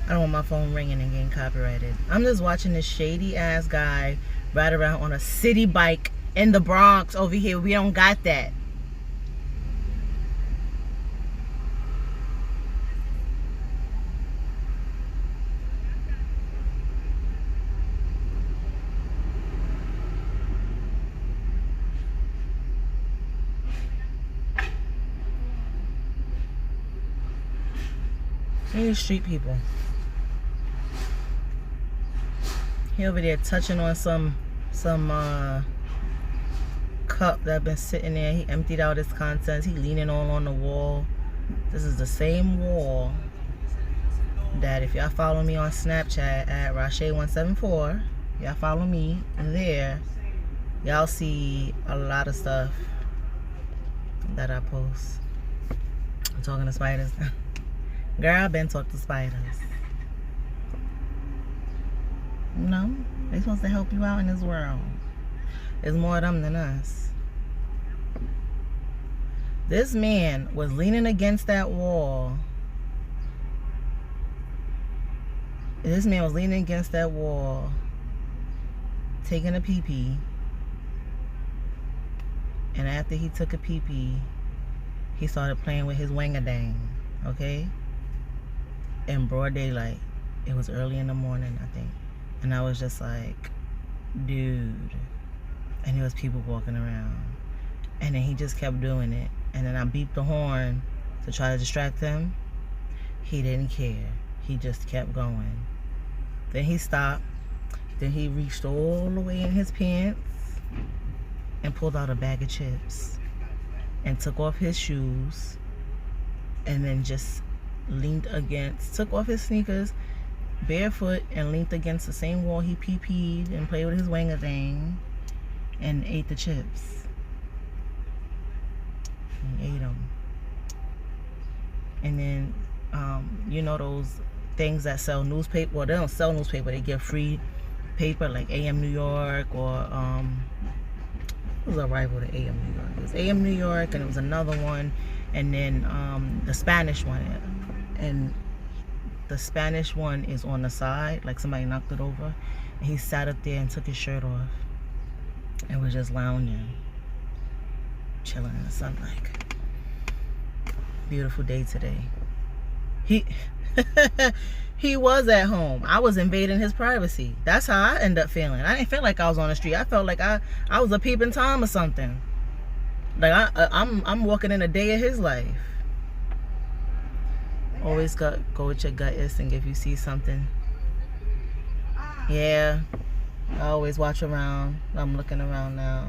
I don't want my phone ringing and getting copyrighted. I'm just watching this shady ass guy ride around on a city bike in the Bronx over here. We don't got that. These street people. He over there touching on some cup that been sitting there. He emptied out his contents. He leaning all on the wall. This is the same wall that if y'all follow me on Snapchat at Rashay174, y'all follow me there, y'all see a lot of stuff that I post. I'm talking to spiders. Girl, I've been talking to spiders. You know, they supposed to help you out in this world. There's more of them than us. This man was leaning against that wall. This man was leaning against that wall, taking a pee-pee. And after he took a pee-pee, he started playing with his wangadang, okay? In broad daylight. It was early in the morning, I think. And I was just like, dude. And there was people walking around. And then he just kept doing it. And then I beeped the horn to try to distract him. He didn't care. He just kept going. Then he stopped. Then he reached all the way in his pants and pulled out a bag of chips and took off his shoes and then just leaned against, took off his sneakers barefoot and leaned against the same wall he pee-peed and played with his wangadang and ate the chips. He ate them. And then, you know those things that sell newspaper? Well, they don't sell newspaper. They give free paper like AM New York or, it was a rival to AM New York. It was AM New York and it was another one. And then the Spanish one. And the Spanish one is on the side, like somebody knocked it over. And he sat up there and took his shirt off and was just lounging, chilling in the sun. Like, beautiful day today. He was at home. I was invading his privacy. That's how I end up feeling. I didn't feel like I was on the street. I felt like I was a peeping Tom or something. Like I'm walking in a day of his life. Always go with your gut instinct if you see something. Yeah, I always watch around. I'm looking around now.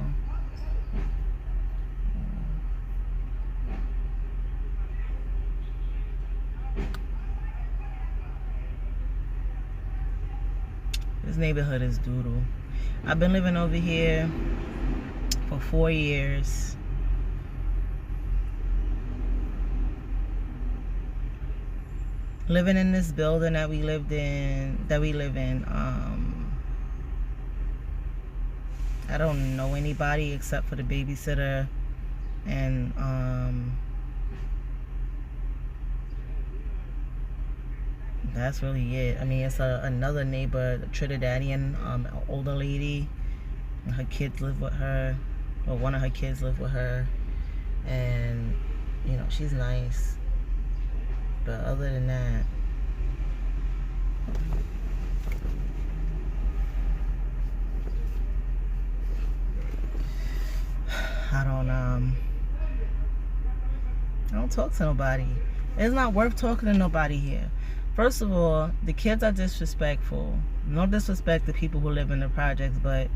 This neighborhood is doodle. I've been living over here for 4 years. Living in this building that we live in. I don't know anybody except for the babysitter, and that's really it. I mean, it's another neighbor, a Trinidadian, older lady. And her kids live with her, or one of her kids live with her, and you know, she's nice. But other than that, I don't talk to nobody. It's not worth talking to nobody here. First of all, the kids are disrespectful. No disrespect to people who live in the projects, but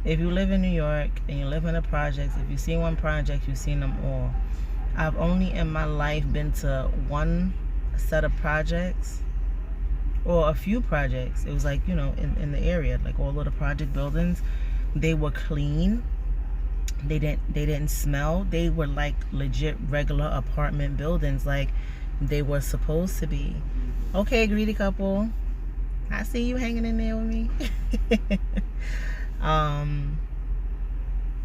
if you live in New York and you live in the projects, if you've seen one project, you've seen them all. I've only in my life been to one set of projects, or a few projects. It was like, you know, in the area, like all of the project buildings, they were clean. They didn't smell. They were like legit regular apartment buildings, like they were supposed to be. Okay, greedy couple, I see you hanging in there with me.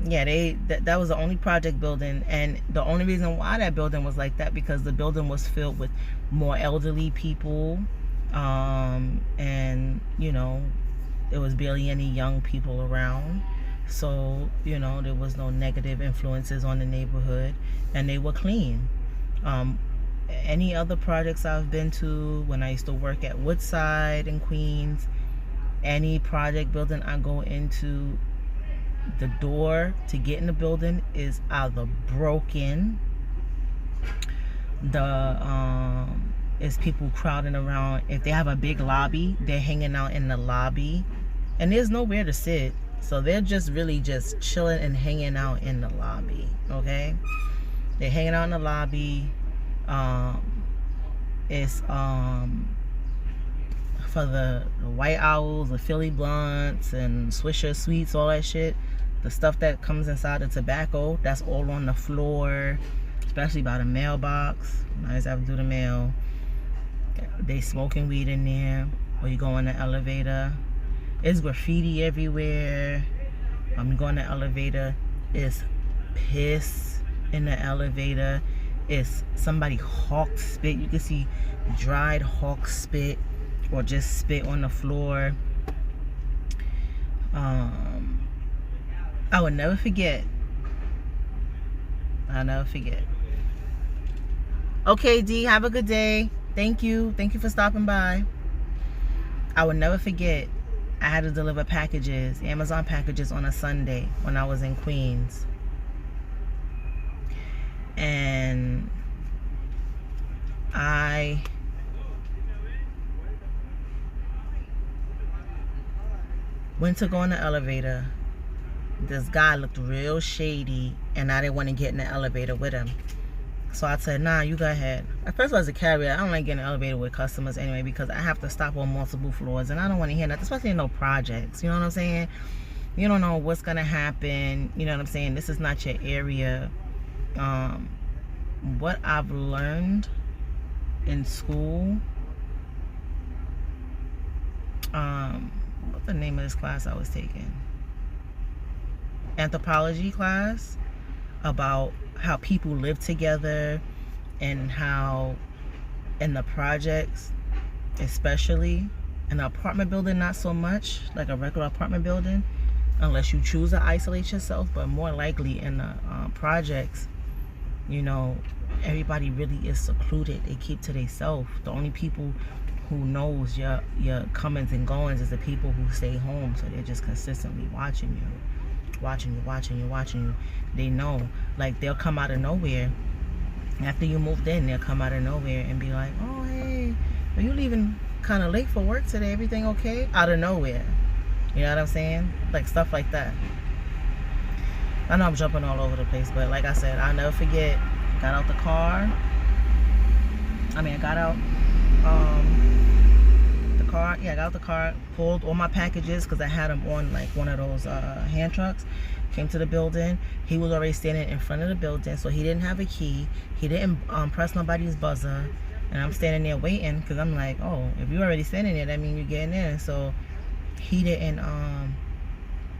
Yeah, that was the only project building, and the only reason why that building was like that because the building was filled with more elderly people, and you know, there was barely any young people around. So, you know, there was no negative influences on the neighborhood, and they were clean. Any other projects I've been to, when I used to work at Woodside in Queens, any project building I go into, the door to get in the building is either broken, the It's people crowding around. If they have a big lobby, they're hanging out in the lobby. And there's nowhere to sit. So they're just really just chilling and hanging out in the lobby. Okay? They're hanging out in the lobby. It's for the White Owls, the Philly Blunts, and Swisher Sweets, all that shit. The stuff that comes inside the tobacco, that's all on the floor, especially by the mailbox. I just have to do the mail. They smoking weed in there, or you go in the elevator. It's graffiti everywhere. You go in the elevator, it's piss in the elevator. It's somebody hawk spit. You can see dried hawk spit, or just spit on the floor. I would never forget. I'll never forget. Okay, D, have a good day. Thank you. Thank you for stopping by. I would never forget. I had to deliver packages, Amazon packages, on a Sunday when I was in Queens. And I went to go in the elevator. This guy looked real shady, and I didn't want to get in the elevator with him. So I said, nah, you go ahead. At first, I was a carrier. I don't like getting in the elevator with customers anyway, because I have to stop on multiple floors, and I don't want to hear that, especially in no projects. You know what I'm saying? You don't know what's going to happen. You know what I'm saying? This is not your area. What I've learned in school, what's the name of this class I was taking? Anthropology class, about how people live together, and how in the projects, especially in an apartment building, not so much like a regular apartment building, unless you choose to isolate yourself, but more likely in the projects, you know, everybody really is secluded. They keep to themselves. The only people who knows your comings and goings is the people who stay home. So they're just consistently watching you. They know. Like, they'll come out of nowhere. After you moved in, they'll come out of nowhere and be like, oh, hey, are you leaving kind of late for work today? Everything okay? Out of nowhere. You know what I'm saying? Like, stuff like that. I know I'm jumping all over the place, but like I said, I'll never forget. Got out the car. I got out I got out the car, pulled all my packages, because I had them on like one of those hand trucks. Came to the building. He was already standing in front of the building, so he didn't have a key. He didn't press nobody's buzzer, and I'm standing there waiting, because I'm like, oh, if you're already standing there, that means you're getting in. So he didn't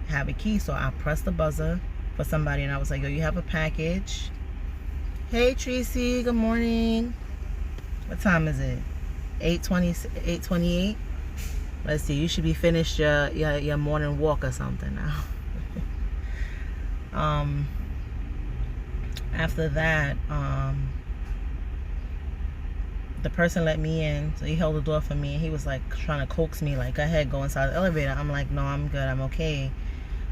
have a key, so I pressed the buzzer for somebody, and I was like, yo, you have a package. Hey Tracy, good morning. What time is it? 8:28. Let's see, you should be finished your morning walk or something now. After that, the person let me in, so he held the door for me, and he was like trying to coax me, like, go ahead, go inside the elevator. I'm like, no, I'm good, I'm okay.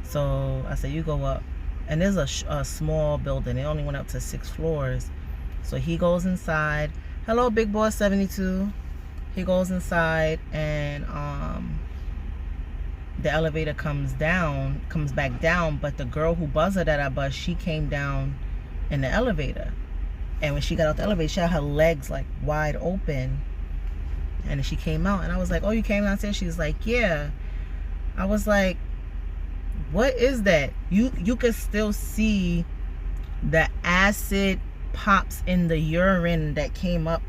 So I said, you go up. And there's a small building. It only went up to 6 floors. So he goes inside. Hello, Big Boss 72. He goes inside, and the elevator comes back down, but the girl who buzzed that I buzzed, she came down in the elevator. And when she got out the elevator, she had her legs like wide open. And then she came out, and I was like, oh, you came downstairs? She was like, yeah. I was like, what is that? You could still see the acid pops in the urine that came up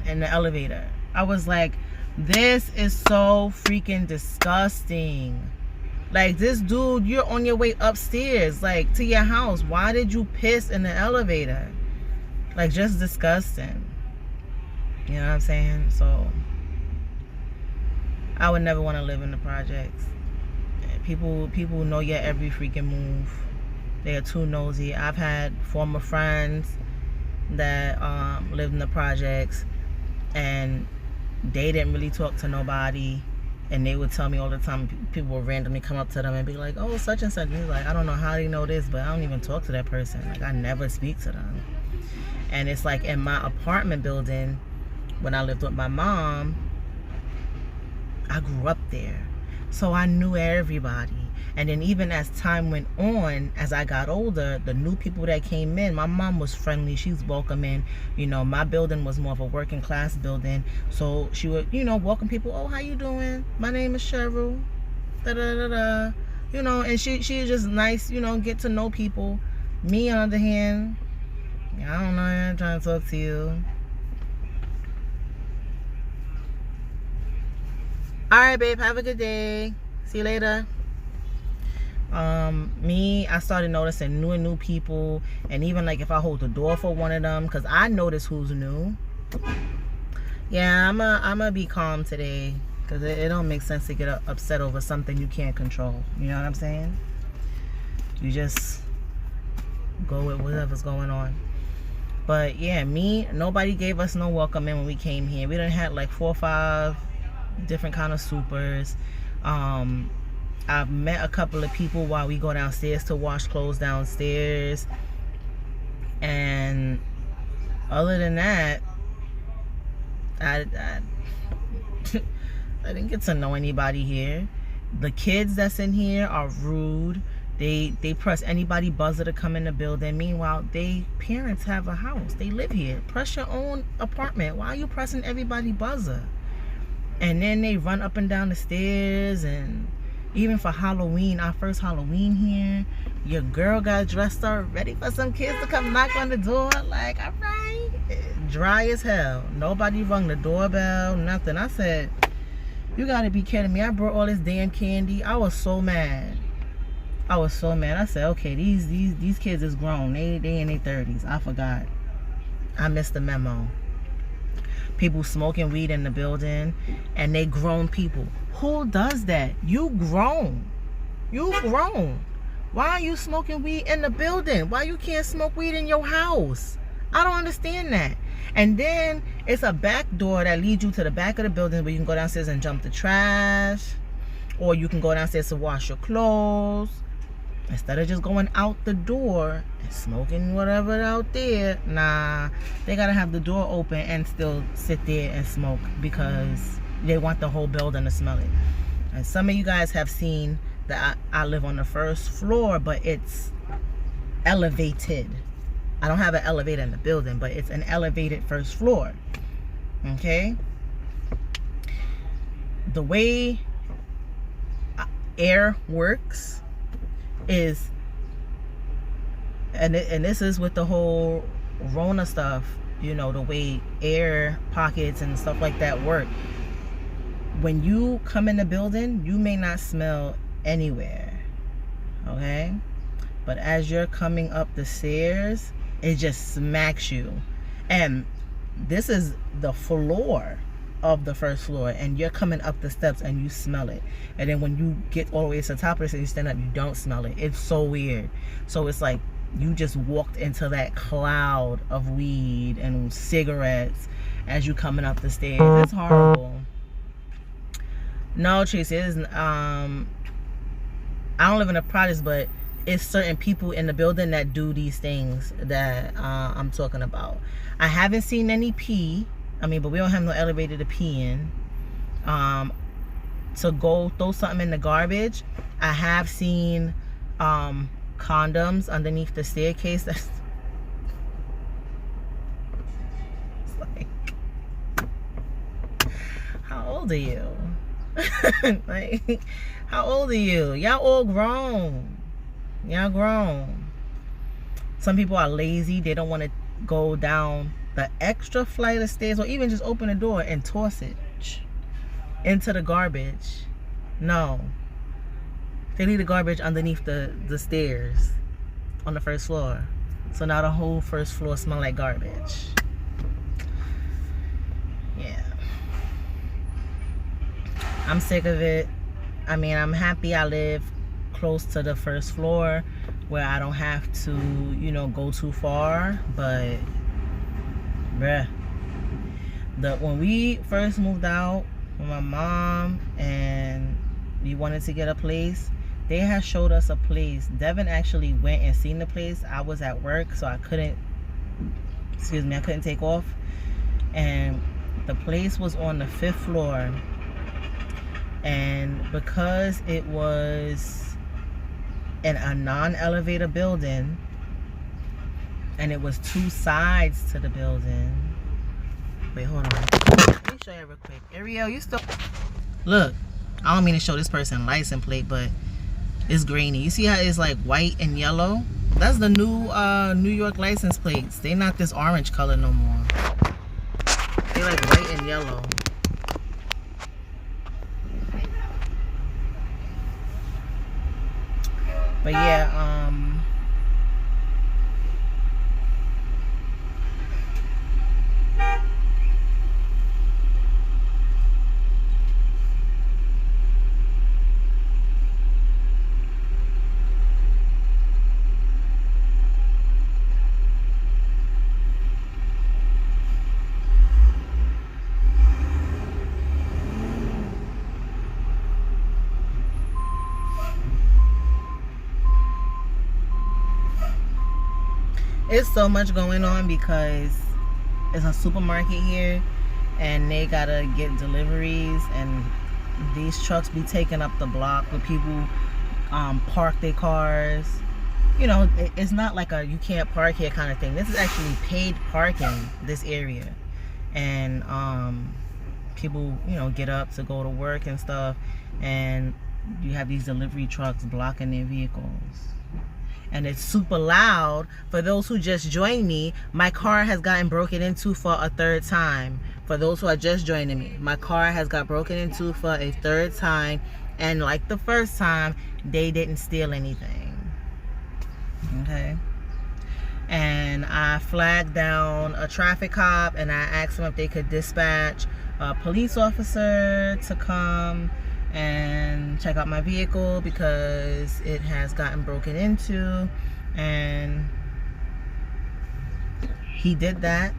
in the elevator. I was like, this is so freaking disgusting. Like, this dude, you're on your way upstairs, like, to your house. Why did you piss in the elevator? Like, just disgusting. You know what I'm saying? So I would never want to live in the projects. People know your every freaking move. They are too nosy. I've had former friends that lived in the projects, and they didn't really talk to nobody, and they would tell me all the time, people would randomly come up to them and be like, oh, such and such. And he's like, I don't know how they know this, but I don't even talk to that person. Like, I never speak to them. And it's like, in my apartment building, when I lived with my mom, I grew up there. So I knew everybody. And then even as time went on, as I got older, the new people that came in, my mom was friendly. She was welcoming. You know, my building was more of a working class building. So she would, you know, welcome people. Oh, how you doing? My name is Cheryl. Da da da da. You know, and she is just nice, you know, get to know people. Me, on the other hand, I don't know, I'm trying to talk to you. Alright, babe, have a good day. See you later. I started noticing new people, and even like if I hold the door for one of them, because I notice who's new. Yeah, I'm gonna be calm today, because it don't make sense to get upset over something you can't control. You know what I'm saying? You just go with whatever's going on. But yeah, nobody gave us no welcome in when we came here. We done had like 4 or 5 different kind of supers. I've met a couple of people while we go downstairs to wash clothes downstairs, and other than that, I didn't get to know anybody here. The kids that's in here are rude. They press anybody buzzer to come in the building. Meanwhile, they parents have a house. They live here. Press your own apartment. Why are you pressing everybody buzzer? And then they run up and down the stairs. And even for Halloween, our first Halloween here, your girl got dressed up, ready for some kids to come knock on the door. Like, all right, dry as hell. Nobody rung the doorbell, nothing. I said, you gotta be kidding me. I brought all this damn candy. I was so mad. I said, okay, these kids is grown. They in their 30s. I forgot. I missed the memo. People smoking weed in the building, and they grown people. Who does that? You grown. Why are you smoking weed in the building? Why you can't smoke weed in your house? I don't understand that. And then it's a back door that leads you to the back of the building where you can go downstairs and jump the trash, or you can go downstairs to wash your clothes. Instead of just going out the door and smoking whatever out there, nah, they gotta have the door open and still sit there and smoke because they want the whole building to smell it. And some of you guys have seen that I live on the first floor, but it's elevated. I don't have an elevator in the building, but it's an elevated first floor. Okay? The way air works is, and this is with the whole Rona stuff, you know, the way air pockets and stuff like that work. When you come in the building, you may not smell anywhere, okay? But as you're coming up the stairs, it just smacks you. And this is the floor of the first floor, and you're coming up the steps and you smell it. And then when you get all the way to the top of the stairs, you stand up, you don't smell it. It's so weird. So it's like you just walked into that cloud of weed and cigarettes as you coming up the stairs. It's horrible. No, Tracy, it isn't. I don't live in a project, but it's certain people in the building that do these things that I'm talking about. I haven't seen any pee. But we don't have no elevator to pee in. To go throw something in the garbage, I have seen condoms underneath the staircase. That's it's like, how old are you? Like, how old are you? Y'all all grown. Y'all grown. Some people are lazy. They don't want to go down the extra flight of stairs, or even just open the door and toss it into the garbage. No, they leave the garbage underneath the stairs on the first floor, so now the whole first floor smell like garbage. Yeah, I'm sick of it. I'm happy I live close to the first floor where I don't have to, go too far, but bruh, when we first moved out with my mom and we wanted to get a place, they had showed us a place. Devin actually went and seen the place. I was at work, so I couldn't take off. And The place was on the 5th floor, and because it was in a non-elevator building, and it was 2 sides to the building. Wait, hold on. Let me show you real quick. Ariel, you still... Look, I don't mean to show this person license plate, but it's grainy. You see how it's like white and yellow? That's the new New York license plates. They not this orange color no more. They like white and yellow. But yeah, it's so much going on because it's a supermarket here and they gotta get deliveries, and these trucks be taking up the block where people park their cars. You know, it's not like a you can't park here kind of thing. This is actually paid parking, this area. And people, you know, get up to go to work and stuff, and you have these delivery trucks blocking their vehicles. And it's super loud. For those who just joined me, my car has gotten broken into for a 3rd time. For those who are just joining me, my car has got broken into for a 3rd time, and like the first time, they didn't steal anything. Okay. And I flagged down a traffic cop, and I asked them if they could dispatch a police officer to come and check out my vehicle because it has gotten broken into, and he did that.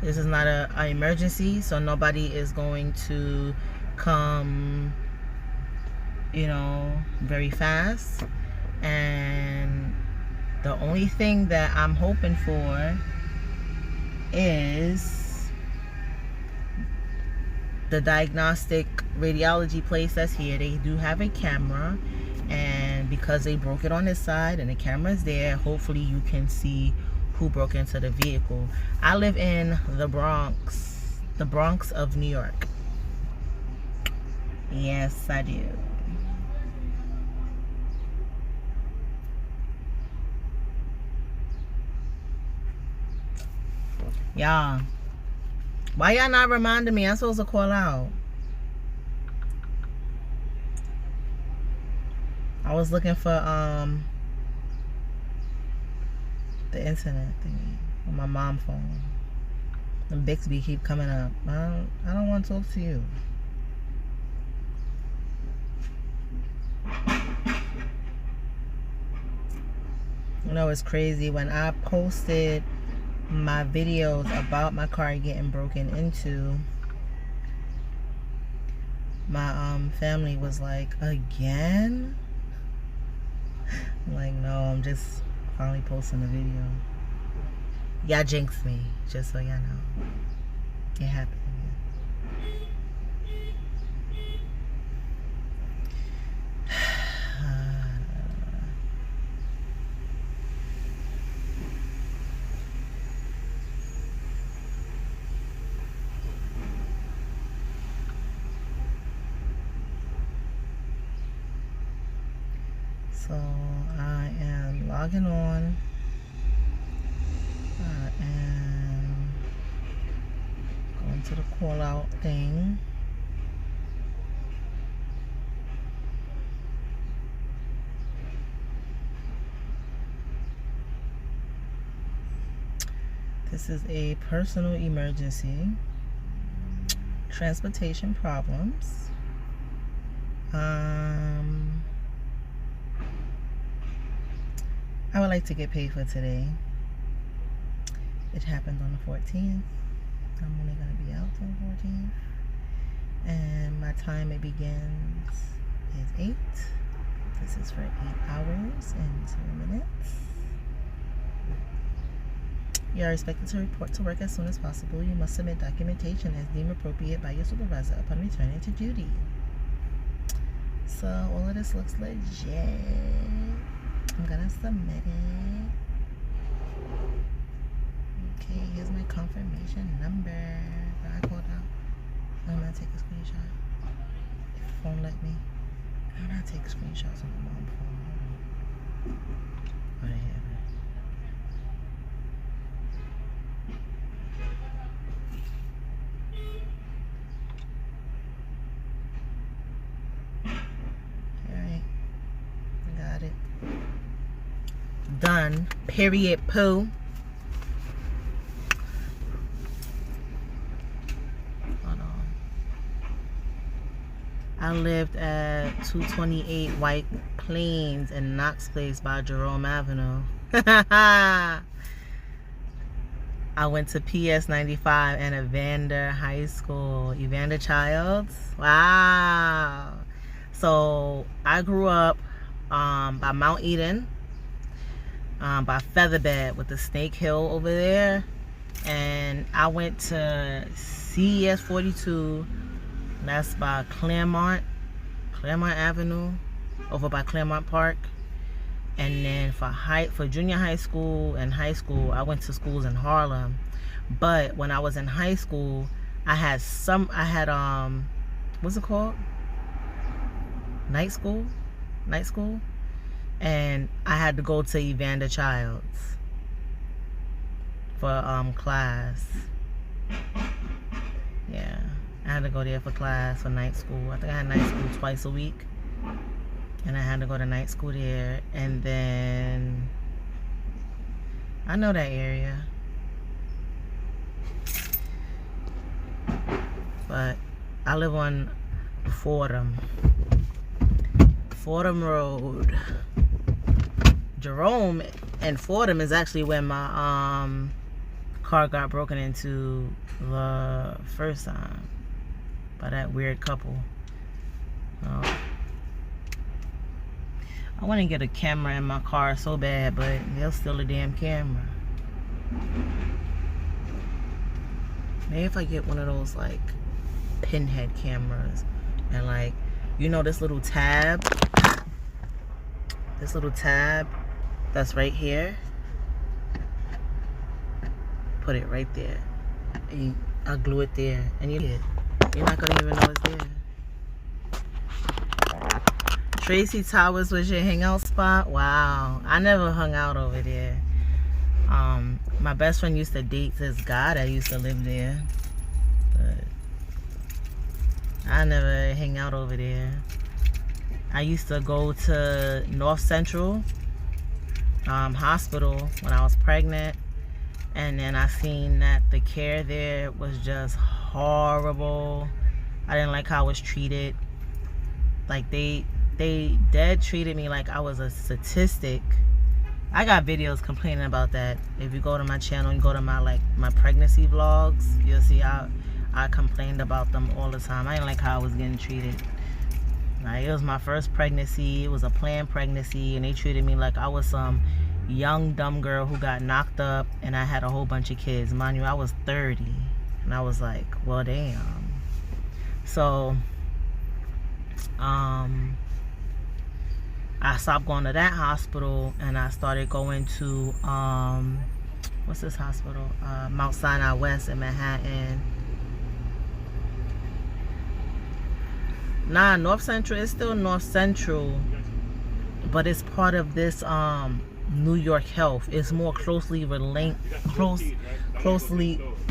This is not an emergency, so nobody is going to come, you know, very fast. And the only thing that I'm hoping for is the diagnostic radiology place that's here. They do have a camera, and because they broke it on this side and the camera's there, hopefully you can see who broke into the vehicle. I live in the Bronx of New York. Yes, I do. Y'all, why y'all not reminding me? I'm supposed to call out. I was looking for the internet thingy on my mom's phone. The Bixby keep coming up. I don't want to talk to you. You know, it's crazy. When I posted my videos about my car getting broken into, my family was like, again? I'm like, no, I'm just finally posting the video. Y'all jinxed me, just so y'all know. It happened again. So I am logging on. I am going to the call out thing. This is a personal emergency. Transportation problems. I would like to get paid for today. It happened on the 14th. I'm only going to be out on the 14th. And my time it begins is 8. This is for 8 hours and 2 minutes. You are expected to report to work as soon as possible. You must submit documentation as deemed appropriate by your supervisor upon returning to duty. So all of this looks legit. I'm gonna submit it. Okay, here's my confirmation number that I called out. I'm gonna take a screenshot. If the phone let me. I'm gonna take screenshots on my mom phone. Oh, they have it. Alright. Got it. Done. Period. Poo. Hold on. I lived at 228 White Plains in Knox Place by Jerome Avenue. I went to PS 95 and Evander High School. Evander Childs. Wow. So I grew up by Mount Eden, by Featherbed with the Snake Hill over there. And I went to CES 42. That's by Claremont Avenue, over by Claremont Park. And then for junior high school and high school, I went to schools in Harlem. But when I was in high school, I had what's it called? Night school, and I had to go to Evander Childs for class. Yeah, I had to go there for class for night school. I think I had night school twice a week. And I had to go to night school there. And then I know that area. But I live on Fordham Road. Jerome and Fordham is actually where my car got broken into the first time by that weird couple. I want to get a camera in my car so bad, but they'll steal a damn camera. Maybe if I get one of those like pinhead cameras and like, you know, this little tab that's right here, put it right there and I'll glue it there and you're not gonna even know it's there. Tracy Towers was your hangout spot? Wow. I never hung out over there. My best friend used to date this guy that used to live there. But I never hang out over there. I used to go to North Central Hospital when I was pregnant. And then I seen that the care there was just horrible. I didn't like how I was treated. Like they dead treated me like I was a statistic. I got videos complaining about that. If you go to my channel and go to my pregnancy vlogs, you'll see I complained about them all the time. I didn't like how I was getting treated. Like, it was my first pregnancy. It was a planned pregnancy, and they treated me like I was some young dumb girl who got knocked up, and I had a whole bunch of kids. Mind you, I was 30, and I was like, well, damn. So I stopped going to that hospital and I started going to what's this hospital? Mount Sinai West in Manhattan. Nah, North Central is still North Central, but it's part of this New York Health. It's more closely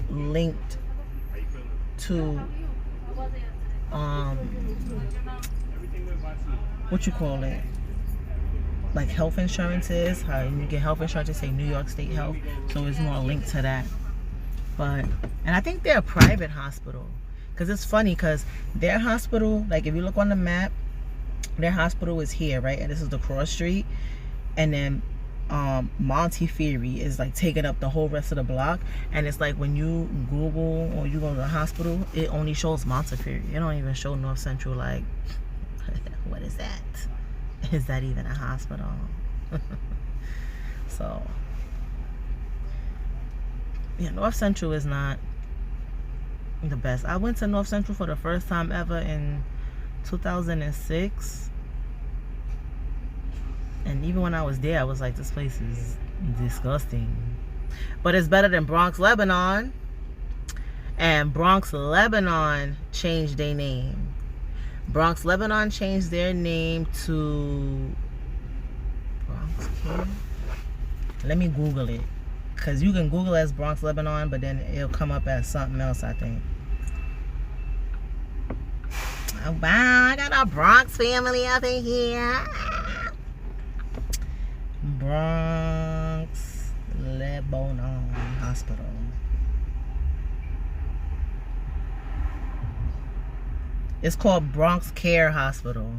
linked to what you call it, like health insurances. How you get health insurance, say New York State Health, so it's more linked to that. But and I think they're a private hospital, because it's funny because their hospital, like if you look on the map, their hospital is here, right? And this is the cross street, and then Montefiore is like taking up the whole rest of the block. And it's like when you Google or you go to the hospital, it only shows Montefiore. It don't even show North Central. Like, what is that? Is that even a hospital? So Yeah, North Central is not the best. I went to North Central for the first time ever in 2006. And even when I was there, I was like, this place is disgusting. But it's better than Bronx, Lebanon. And Bronx, Lebanon changed their name. Bronx, Lebanon changed their name to Bronx Care. Let me Google it. Because you can Google as Bronx, Lebanon, but then it'll come up as something else, I think. Oh, wow, I got a Bronx family up in here. Bronx, Lebanon Hospital. It's called Bronx Care Hospital.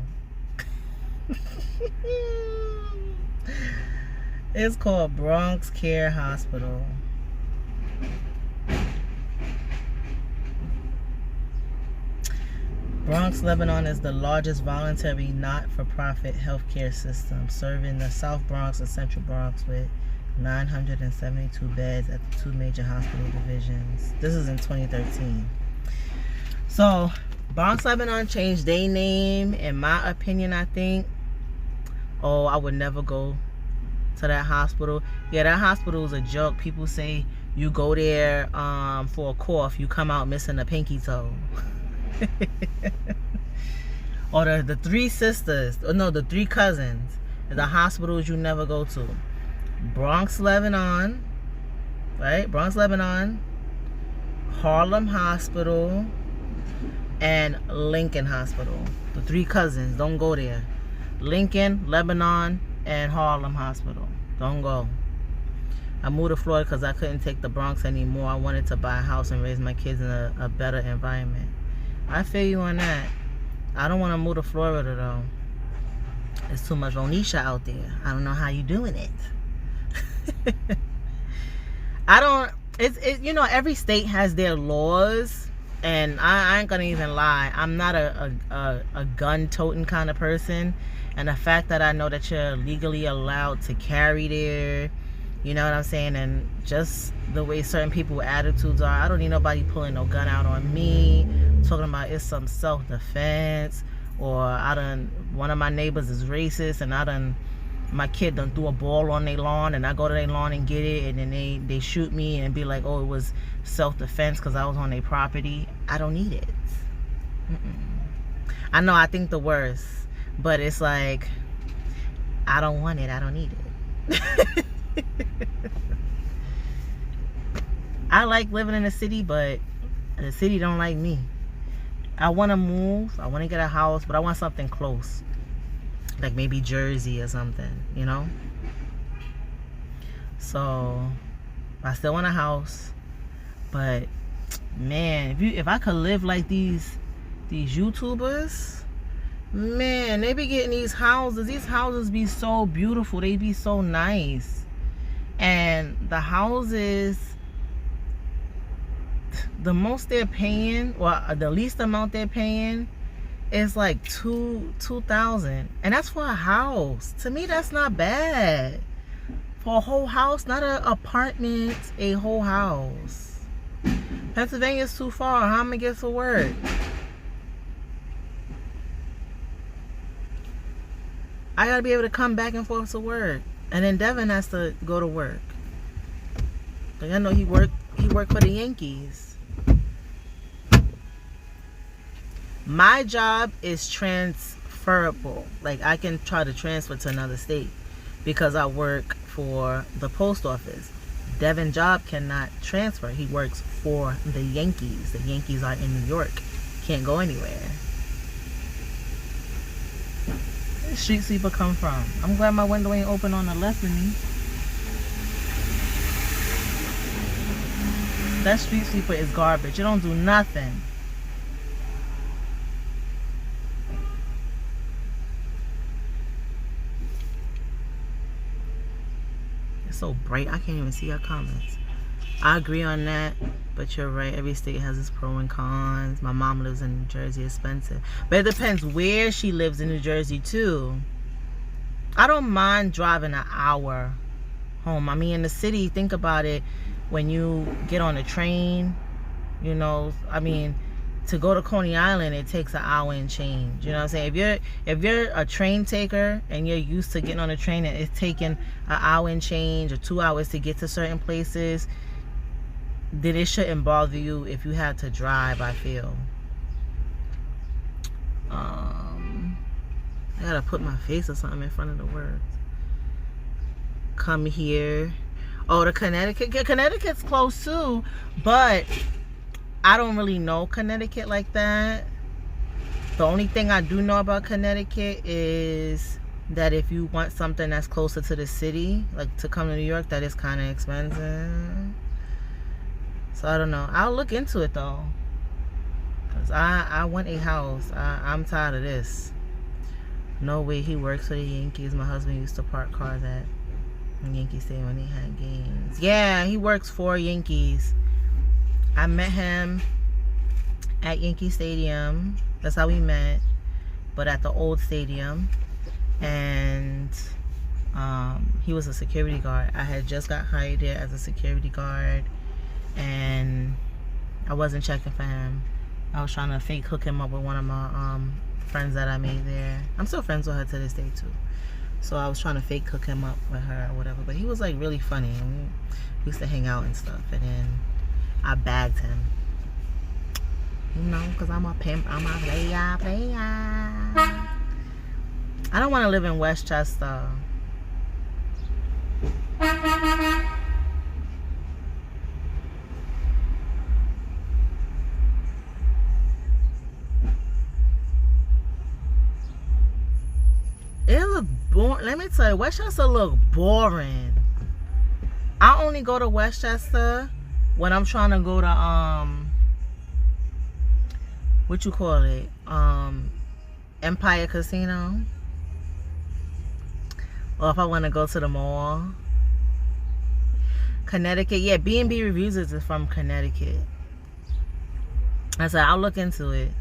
It's called Bronx Care Hospital. Bronx, Lebanon is the largest voluntary not-for-profit healthcare system, serving the South Bronx and Central Bronx with 972 beds at the 2 major hospital divisions. This is in 2013. So, Bronx, Lebanon changed their name, in my opinion, I think. Oh, I would never go to that hospital. Yeah, that hospital is a joke. People say you go there for a cough, you come out missing a pinky toe. Or the 3 sisters, or no, the 3 cousins, the hospitals you never go to. Bronx, Lebanon, right? Bronx, Lebanon, Harlem Hospital, and Lincoln Hospital. The 3 cousins, don't go there. Lincoln, Lebanon, and Harlem Hospital. Don't go. I moved to Florida because I couldn't take the Bronx anymore. I wanted to buy a house and raise my kids in a better environment. I feel you on that. I don't want to move to Florida though. There's too much Onisha out there. I don't know how you doing it. You know, every state has their laws, and I ain't gonna even lie. I'm not a gun-toting kind of person, and the fact that I know that you're legally allowed to carry there, you know what I'm saying, and just the way certain people's attitudes are, I don't need nobody pulling no gun out on me, talking about it's some self-defense, or one of my neighbors is racist, and my kid done threw a ball on their lawn, and I go to their lawn and get it, and then they shoot me and be like, oh, it was self-defense because I was on their property. I don't need it. I know I think the worst, but it's like, I don't want it. I don't need it. I like living in the city, but the city don't like me. I want to move. I want to get a house, but I want something close. Like maybe Jersey or something, you know? So, I still want a house. But, man, if I could live like these YouTubers, man, they be getting these houses. These houses be so beautiful. They be so nice. And the houses, the most they're paying, or the least amount they're paying, is like $2,000, and that's for a house. To me, that's not bad for a whole house, not an apartment, a whole house. Pennsylvania's too far. How am I gonna get to work? I gotta be able to come back and forth to work, and then Devin has to go to work. Like, I know he worked for the Yankees. My job is transferable. Like, I can try to transfer to another state because I work for the post office. Devin's job cannot transfer. He works for the Yankees. The Yankees are in New York. Can't go anywhere. Where did street sweeper come from? I'm glad my window ain't open on the left of me. That street sweeper is garbage. It don't do nothing. So bright, I can't even see your comments. I agree on that, but you're right. Every state has its pros and cons. My mom lives in New Jersey, expensive, but it depends where she lives in New Jersey too. I don't mind driving an hour home. I mean, in the city, think about it. when you get on a train, you know, I mean, to go to Coney Island, it takes an hour and change. You know what I'm saying? If you're a train taker and you're used to getting on a train and it's taking an hour and change or 2 hours to get to certain places, then it shouldn't bother you if you have to drive, I feel. I gotta put my face or something in front of the words. Come here. Oh, the Connecticut. Connecticut's close too, but I don't really know Connecticut like that. The only thing I do know about Connecticut is that if you want something that's closer to the city, like to come to New York, that is kind of expensive. So I don't know. I'll look into it though, because I want a house. I'm tired of this. No way he works for the Yankees. My husband used to park cars at Yankee Stadium when they had games. Yeah, he works for Yankees. I met him at Yankee Stadium. That's how we met. But at the old stadium. And he was a security guard. I had just got hired there as a security guard. And I wasn't checking for him. I was trying to fake hook him up with one of my friends that I made there. I'm still friends with her to this day too. So I was trying to fake hook him up with her or whatever. But he was like really funny. And we used to hang out and stuff. And then I bagged him. You know, because I'm a pimp. I'm a player. I don't want to live in Westchester. It look boring. Let me tell you, Westchester look boring. I only go to Westchester when I'm trying to go to what you call it? Empire Casino. Or if I want to go to the mall. Connecticut. Yeah, B&B Reviews is from Connecticut. I said I'll look into it.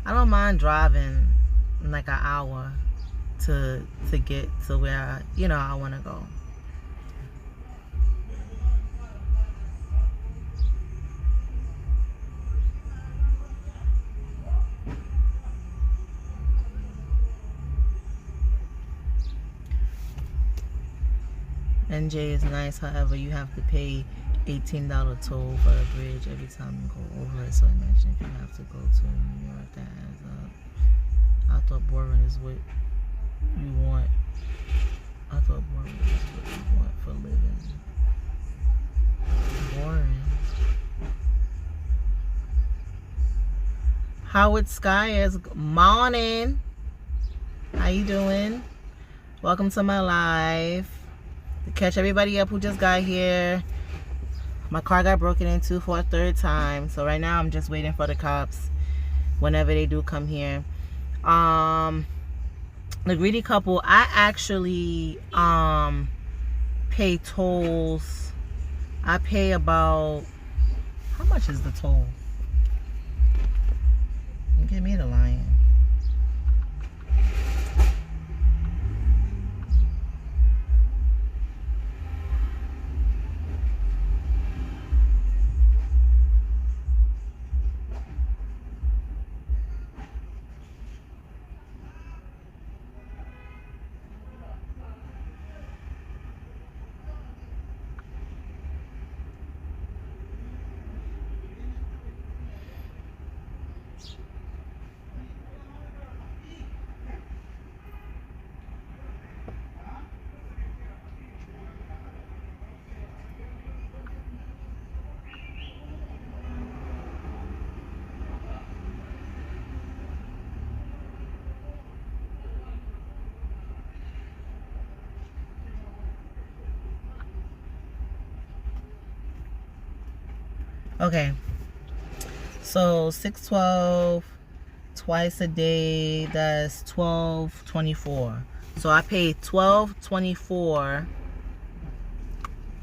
I don't mind driving like an hour to get to where I want to go. NJ is nice, however, you have to pay $18 toll for the bridge every time you go over it. So imagine if you have to go to New York, that adds up. I thought boring is what you want. I thought boring is what you want for living. Boring. Howard Sky is morning. How you doing? Welcome to my live. To catch everybody up who just got here. My car got broken into for a third time. So right now I'm just waiting for the cops whenever they do come here. The greedy couple, I actually pay tolls. I pay about, how much is the toll? Give me the lion. Okay, so 612 twice a day, that's $12.24. So I pay $12.24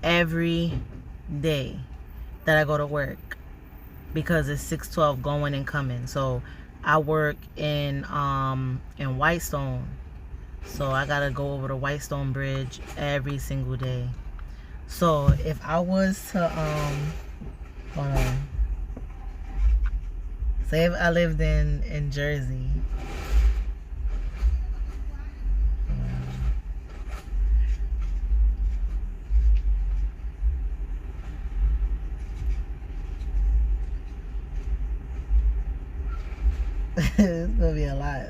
every day that I go to work because it's 612 going and coming. So I work in Whitestone, so I gotta go over the Whitestone Bridge every single day. So if I was to hold on. Say if I lived in Jersey. It's gonna be a lot.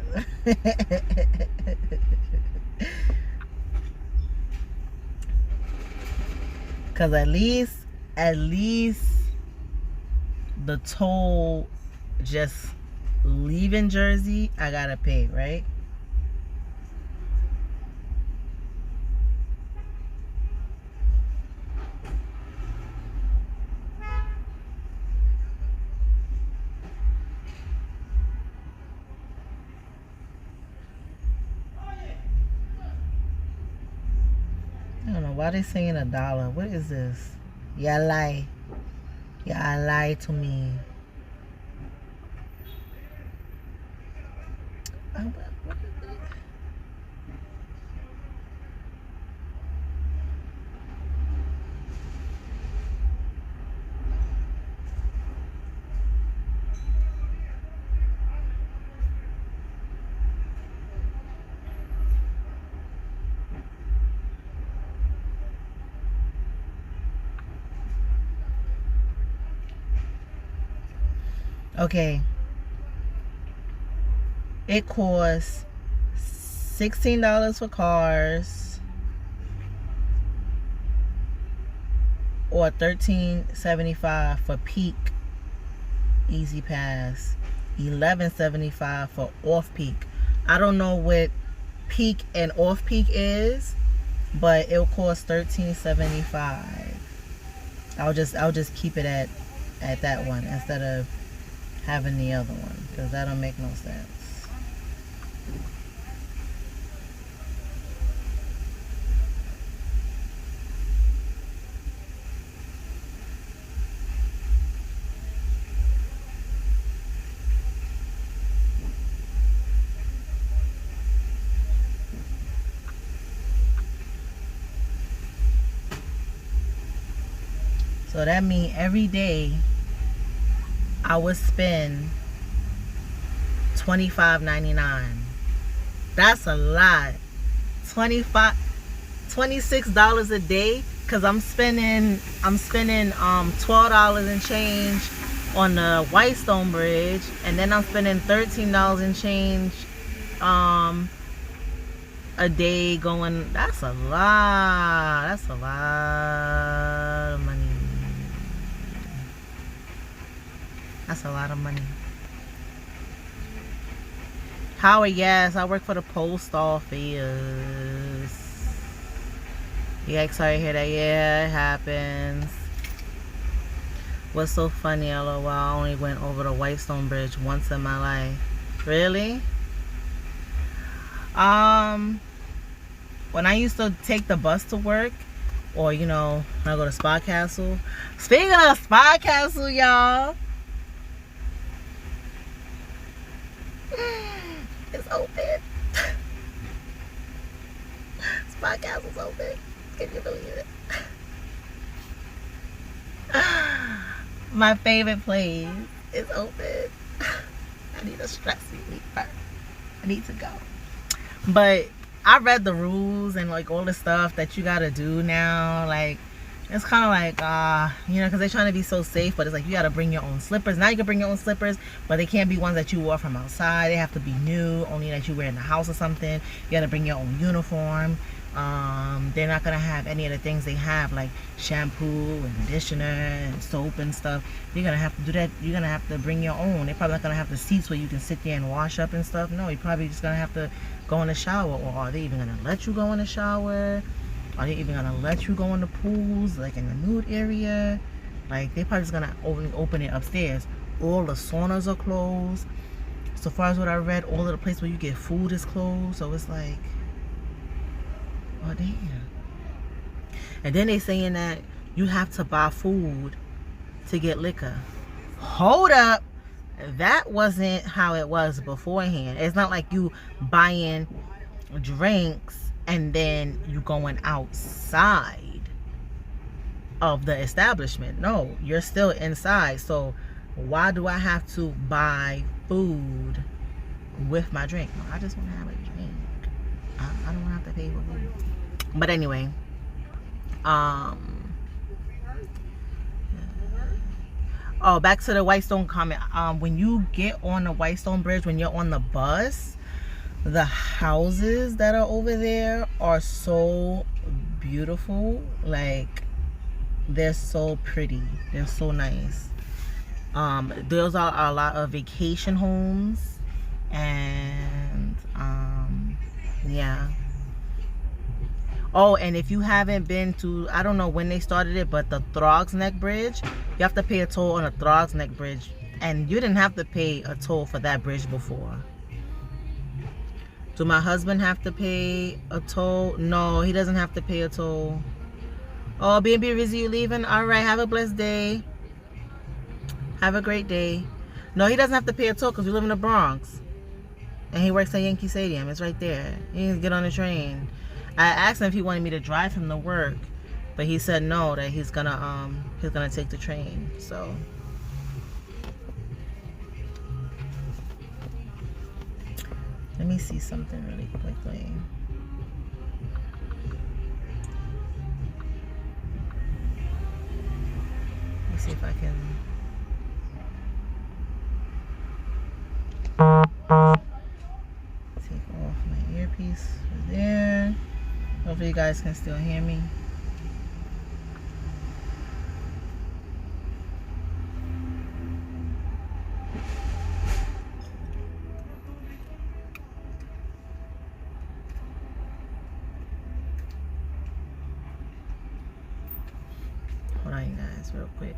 Cause at least the toll just leaving Jersey, I gotta pay, right? I don't know why they saying $1. What is this? Y'all lie. Y'all lie to me. What is it? Okay. It costs $16 for cars or $13.75 for peak easy pass, $11.75 for off peak. I don't know what peak and off peak is, but it'll cost $13.75. I'll just keep it at that one instead of having the other one, because that don't make no sense. So that means every day I would spend $25.99. That's a lot. $26 a day, because I'm spending $12 and change on the Whitestone Bridge, and then I'm spending $13 and change a day going. That's a lot. That's a lot of money. That's a lot of money. Howard, yes, I work for the post office. Yeah, sorry to hear that. Yeah, it happens. What's so funny, LOL? I only went over the Whitestone Bridge once in my life. Really? When I used to take the bus to work, or when I go to Spa Castle. Speaking of Spa Castle, y'all, it's open. Spa Castle's open. Can you believe it? My favorite place is open. I need a stress reliever. I need to go. But I read the rules and all the stuff that you gotta do now. It's kind of because they're trying to be so safe, but it's you gotta bring your own slippers. Now you can bring your own slippers, but they can't be ones that you wore from outside. They have to be new, only that you wear in the house or something. You gotta bring your own uniform. They're not gonna have any of the things they have, like shampoo and conditioner and soap and stuff. You're gonna have to do that. You're gonna have to bring your own. They're probably not gonna have the seats where you can sit there and wash up and stuff. No, you're probably just gonna have to go in the shower. Or are they even gonna let you go in the shower? Are they even gonna let you go in the pools, like in the nude area? They probably just gonna open it upstairs. All the saunas are closed. So far as what I read, all of the places where you get food is closed. So it's oh damn. And then they saying that you have to buy food to get liquor. Hold up. That wasn't how it was beforehand. It's not like you buying drinks and then you going outside. of the establishment. No, you're still inside. So why do I have to buy food with my drink? No, I just want to have a drink. I don't have to pay for food. But anyway, oh, back to the Whitestone comment. When you get on the Whitestone Bridge, when you're on the bus, the houses that are over there are so beautiful. Like, they're so pretty. They're so nice. Those are a lot of vacation homes, and yeah. Oh, and if you haven't been to, I don't know when they started it, but the Throgs Neck Bridge, you have to pay a toll on the Throgs Neck Bridge, and you didn't have to pay a toll for that bridge before. Do my husband have to pay a toll? No, he doesn't have to pay a toll. Oh, B&B Rizzy, you leaving? All right, have a blessed day. Have a great day. No, he doesn't have to pay a toll because we live in the Bronx. And he works at Yankee Stadium. It's right there. He needs to get on the train. I asked him if he wanted me to drive him to work, but he said no, that he's gonna take the train. So let me see something really quickly. Let's see if I can take off my earpiece right there. Hopefully you guys can still hear me. Hold on, you guys, real quick.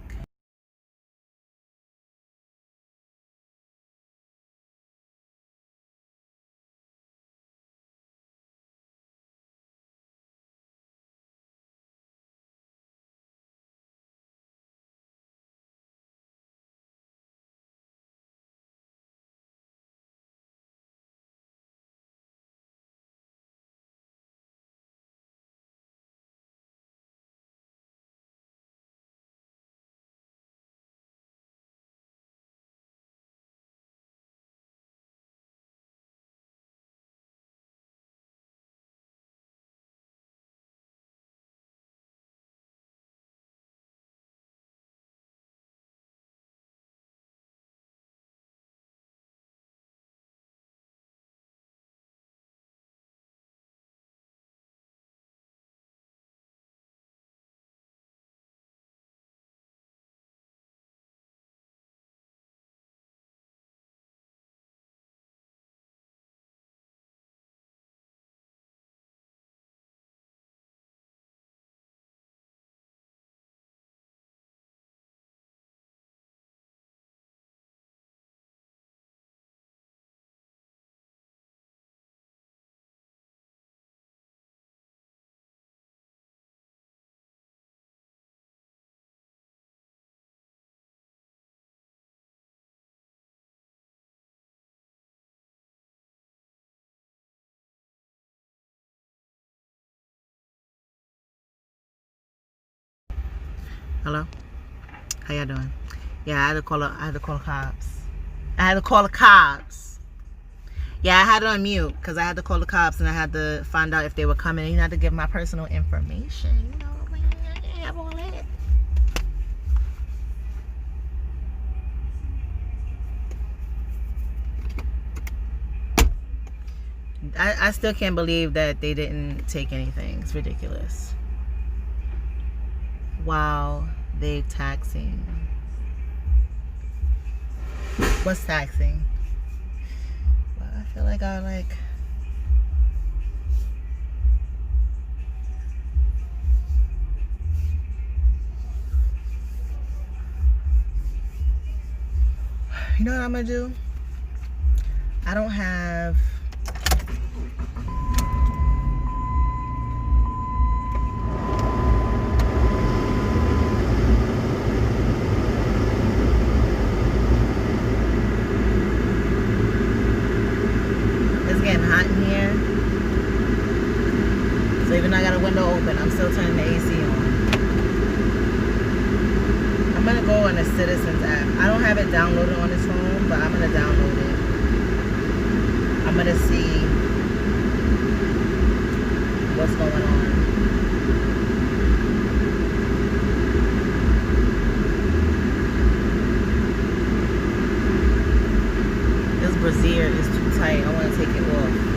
Hello? How y'all doing? Yeah, I had to call cops. I had to call the cops. Yeah, I had it on mute because I had to call the cops and I had to find out if they were coming. You know, I had to give my personal information. You know, I can't have all that. I still can't believe that they didn't take anything. It's ridiculous. Wow, they taxing. What's taxing? Well, I feel like I like. You know what I'm gonna do? I don't have. Getting hot in here, so even though I got a window open, I'm still turning the AC on. Citizens app. I don't have it downloaded on this phone, but I'm gonna download it. I'm gonna see what's going on. This brassiere is too tight. I want to take it off.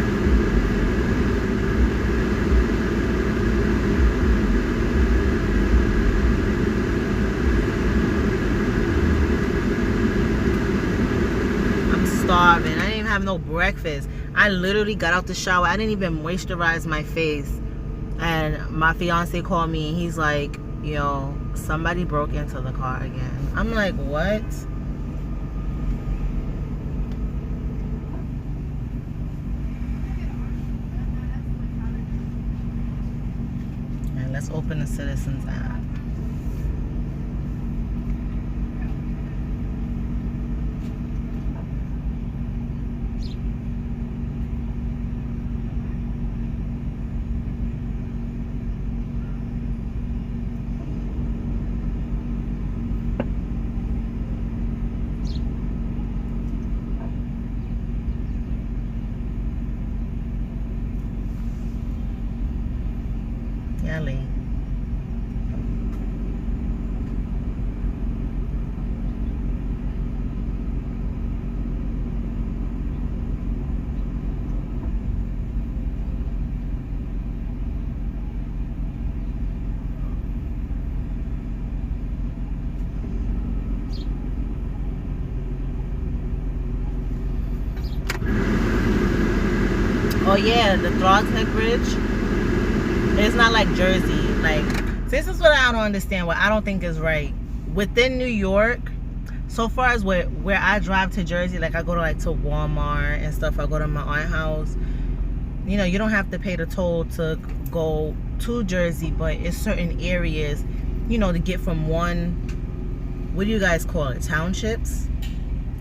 I'm starving. I didn't even have no breakfast. I literally got out the shower. I didn't even moisturize my face. And my fiance called me and he's like, yo, somebody broke into the car again. I'm like, what? And let's open the Citizens app. Yall. Oh yeah, the Throgs Neck Bridge. It's not like Jersey. Like, this is what I don't understand. What I don't think is right. Within New York, so far as where I drive to Jersey, like I go to Walmart and stuff. I go to my aunt's house. You know, you don't have to pay the toll to go to Jersey, but it's certain areas, you know, to get from one. What do you guys call it? Townships?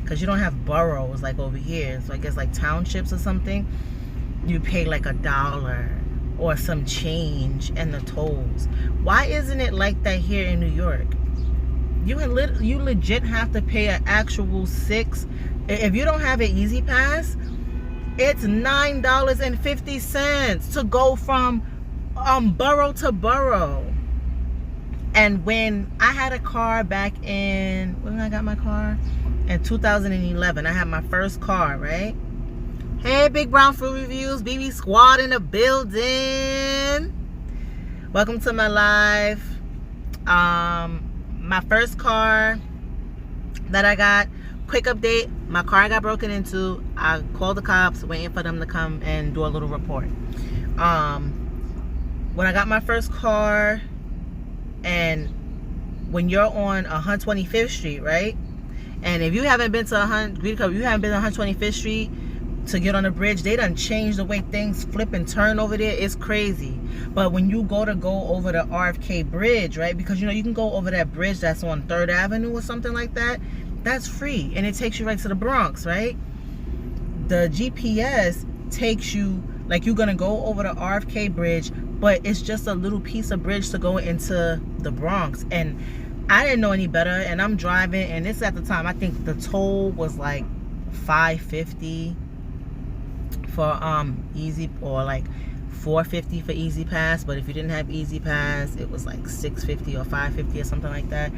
Because you don't have boroughs like over here. So I guess like townships or something. You pay like $1 or some change and the tolls. Why isn't it like that here in New York? You legit have to pay an actual $6. If you don't have an Easy Pass, it's $9.50 to go from borough to borough. And when I had a car back in, when I got my car? In 2011. I had my first car, right? Hey, Big Brown Fruit Reviews, BB Squad in the building. Welcome to my live. My first car that I got, quick update, my car got broken into. I called the cops, waiting for them to come and do a little report. When I got my first car, and when you're on 125th Street, right? And if you haven't been to 125th Street, to get on the bridge, they done changed the way things flip and turn over there. It's crazy. But when you go over the RFK bridge, right, because you know you can go over that bridge that's on 3rd Avenue or something like that, that's free and it takes you right to the Bronx, right? The GPS takes you, like, you're gonna go over the RFK bridge, but it's just a little piece of bridge to go into the Bronx. And I didn't know any better, and I'm driving, and this at the time, I think the toll was like $5.50 for Easy, or like $4.50 for Easy Pass. But if you didn't have Easy Pass, it was like $6.50 or $5.50 or something like that.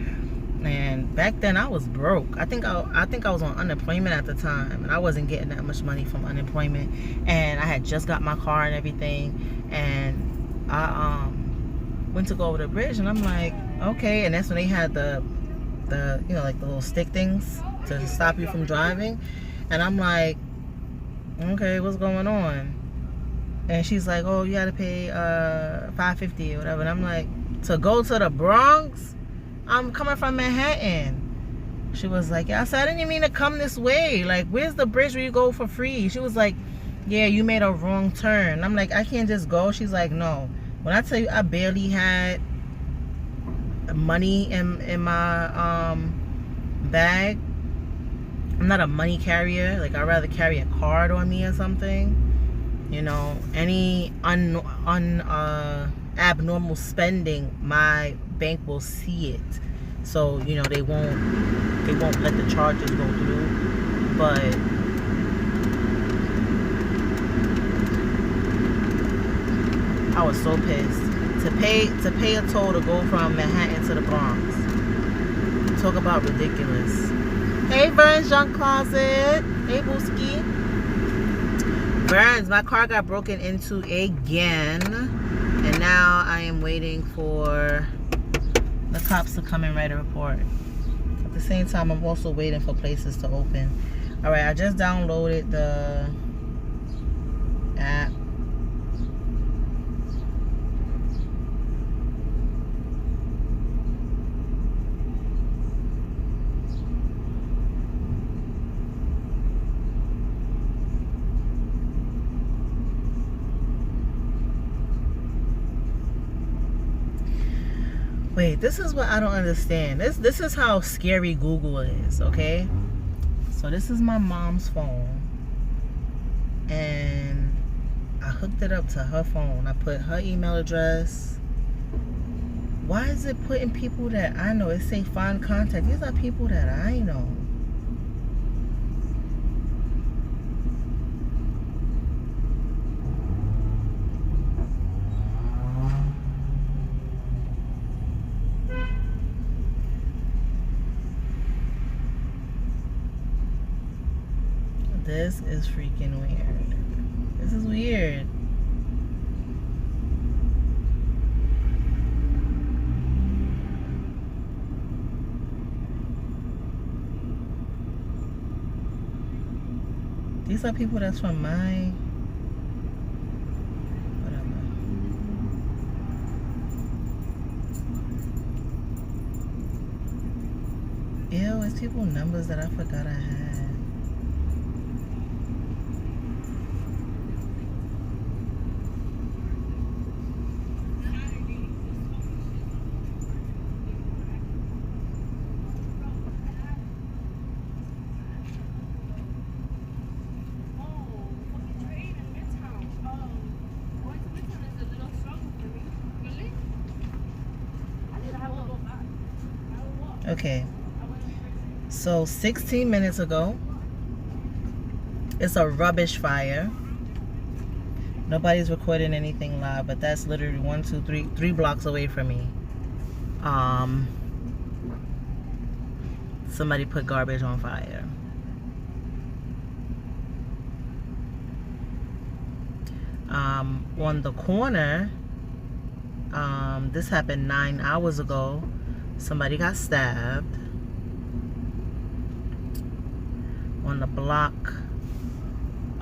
And back then I was broke. I think I was on unemployment at the time, and I wasn't getting that much money from unemployment, and I had just got my car and everything, and I went to go over the bridge, and I'm like, okay. And that's when they had the you know, like the little stick things to stop you from driving, and I'm like, okay, what's going on? And she's like, oh, you gotta pay $5.50 or whatever. And I'm like, to go to the Bronx? I'm coming from Manhattan. She was like, yeah. I said, I didn't even mean to come this way. Like, where's the bridge where you go for free? She was like, yeah, you made a wrong turn. I'm like, I can't just go. She's like, no. When I tell you I barely had money in my bag, I'm not a money carrier. Like, I'd rather carry a card on me or something. You know, any abnormal spending, my bank will see it. so you know they won't let the charges go through. But I was so pissed to pay a toll to go from Manhattan to the Bronx. Talk about ridiculous. Hey Vern's Junk Closet. Hey Booski. Burns, my car got broken into again, and now I am waiting for the cops to come and write a report. At the same time, I'm also waiting for places to open. All right, I just downloaded the app. Wait, this is what I don't understand. This is how scary Google is, okay? So this is my mom's phone, and I hooked it up to her phone. I put her email address. Why is it putting people that I know? It say find contact. These are people that I know. This is freaking weird. This is weird. These are people that's from my whatever. Ew, it's people numbers that I forgot I had. Okay, so 16 minutes ago, it's a rubbish fire. Nobody's recording anything live, but that's literally 3 blocks away from me. Somebody put garbage on fire. On the corner, this happened 9 hours ago. Somebody got stabbed. On the block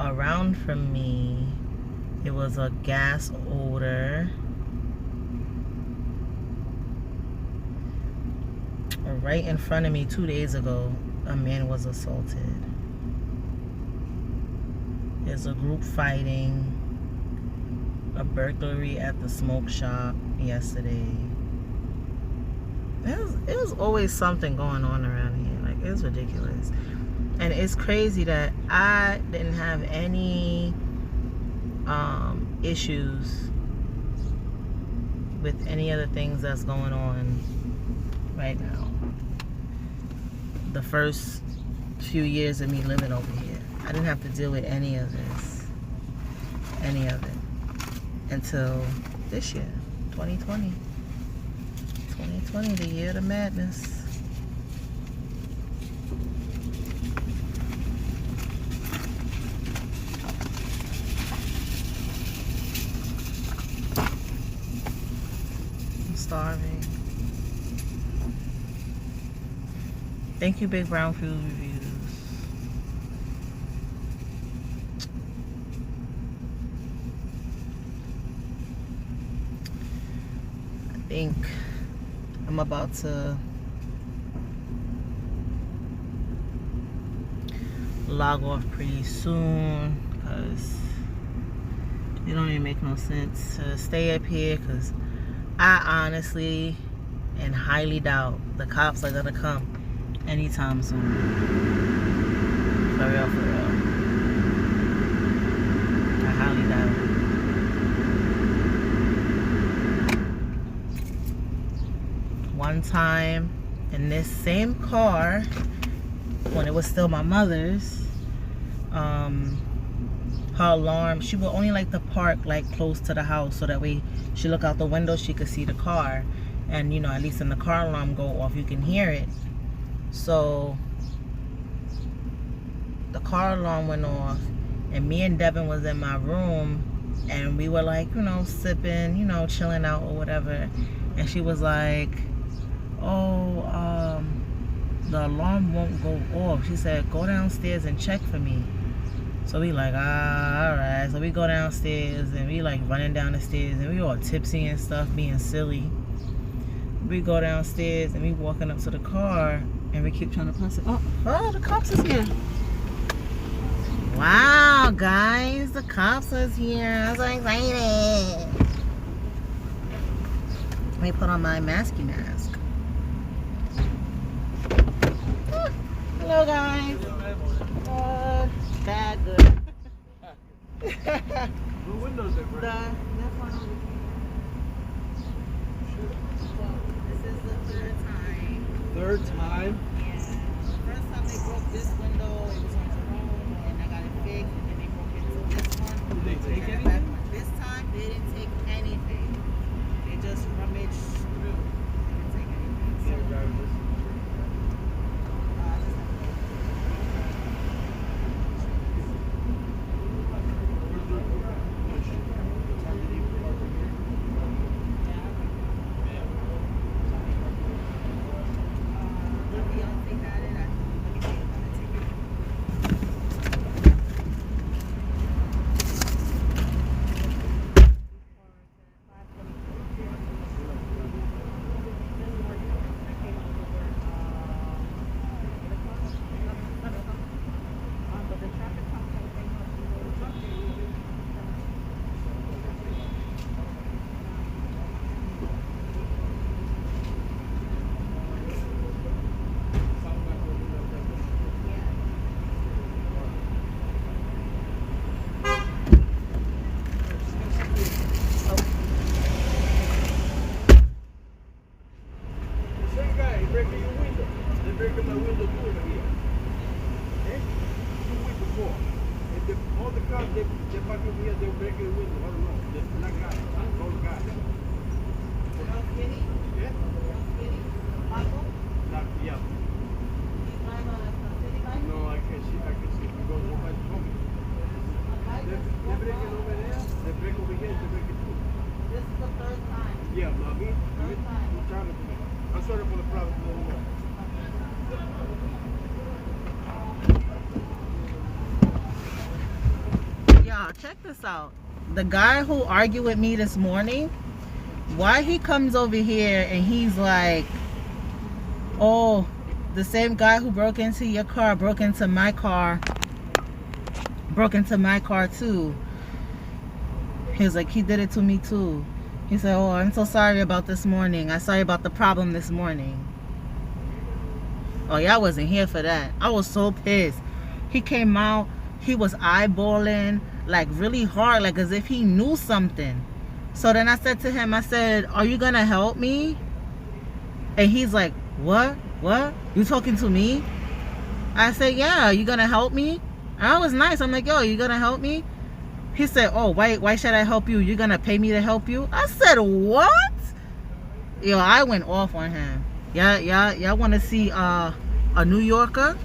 around from me, it was a gas odor. Right in front of me 2 days ago, a man was assaulted. There's a group fighting, a burglary at the smoke shop yesterday. It was always something going on around here. Like, it's ridiculous. And it's crazy that I didn't have any issues with any of the things that's going on right now. The first few years of me living over here, I didn't have to deal with any of this, any of it, until this year, 2020. 2020, the year of the madness. I'm starving. Thank you, Big Brown Food Reviews. I think I'm about to log off pretty soon because it don't even make no sense to stay up here, because I honestly and highly doubt the cops are gonna come anytime soon. For real, for real. I highly doubt it. One time And this same car, when it was still my mother's, her alarm, she would only like to park like close to the house so that way she look out the window, she could see the car. And you know, at least when the car alarm go off, you can hear it. So the car alarm went off, and me and Devin was in my room, and we were like, you know, sipping, you know, chilling out or whatever. And she was like, oh, the alarm won't go off. She said, go downstairs and check for me. So we like, alright. So we go downstairs, and we like running down the stairs, and we all tipsy and stuff, being silly. We go downstairs, and we walking up to the car, and we keep trying to press it. Oh, the cops is here. Wow, guys, the cops is here. I'm so excited. Let me put on my masky mask. Hello, guys. Bad, good. The windows are great. This is the third time. Third time? Yeah. First time they broke this window, it was on Jerome, and I got it fixed, and then they broke into this one. Did they take And the back anything? one. This time they didn't take anything. They just rummaged through. They didn't take anything. So, Yeah, drive this. I just have to go. Same guy, he breaking your window. They breaking my window too over here. Okay? 2 weeks before. And all the cars, they park over here, they're breaking the window. I don't know. The black guy, tall guy. Yeah? Not, yeah. No, I can see. Because nobody told me. They break it over there, they break over here, they break it too. This is the third time. Yeah, mommy. Third time. You're trying to do it. I'm sorry for the problem. Y'all, check this out. The guy who argued with me this morning, why he comes over here and he's like, oh, the same guy who broke into your car broke into my car too. He's like, he did it to me too. He said, oh, I'm so sorry about this morning. I'm sorry about the problem this morning. Oh, y'all wasn't here for that. I was so pissed. He came out, he was eyeballing like really hard, like as if he knew something. So then I said to him, I said, are you gonna help me? And he's like, what? You talking to me? I said, yeah, you gonna help me? And I was nice. I'm like, yo, you gonna help me? He said, oh, why should I help you? You gonna pay me to help you? I said, what? Yo, I went off on him. Y'all want to see a New Yorker?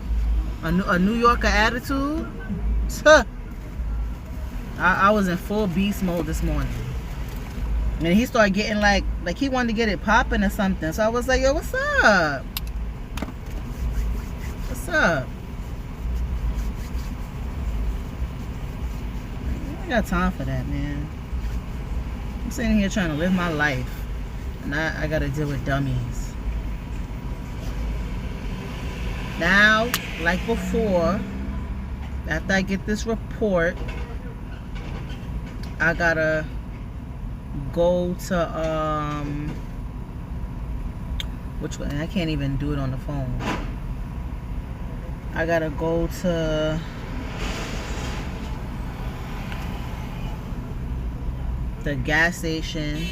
A New Yorker attitude? Tuh. I was in full beast mode this morning. And he started getting like he wanted to get it popping or something. So I was like, yo, what's up? What's up? I ain't got time for that, man. I'm sitting here trying to live my life. And I gotta deal with dummies. Now, like before, after I get this report, I gotta go to which one? I can't even do it on the phone. I gotta go to the gas station.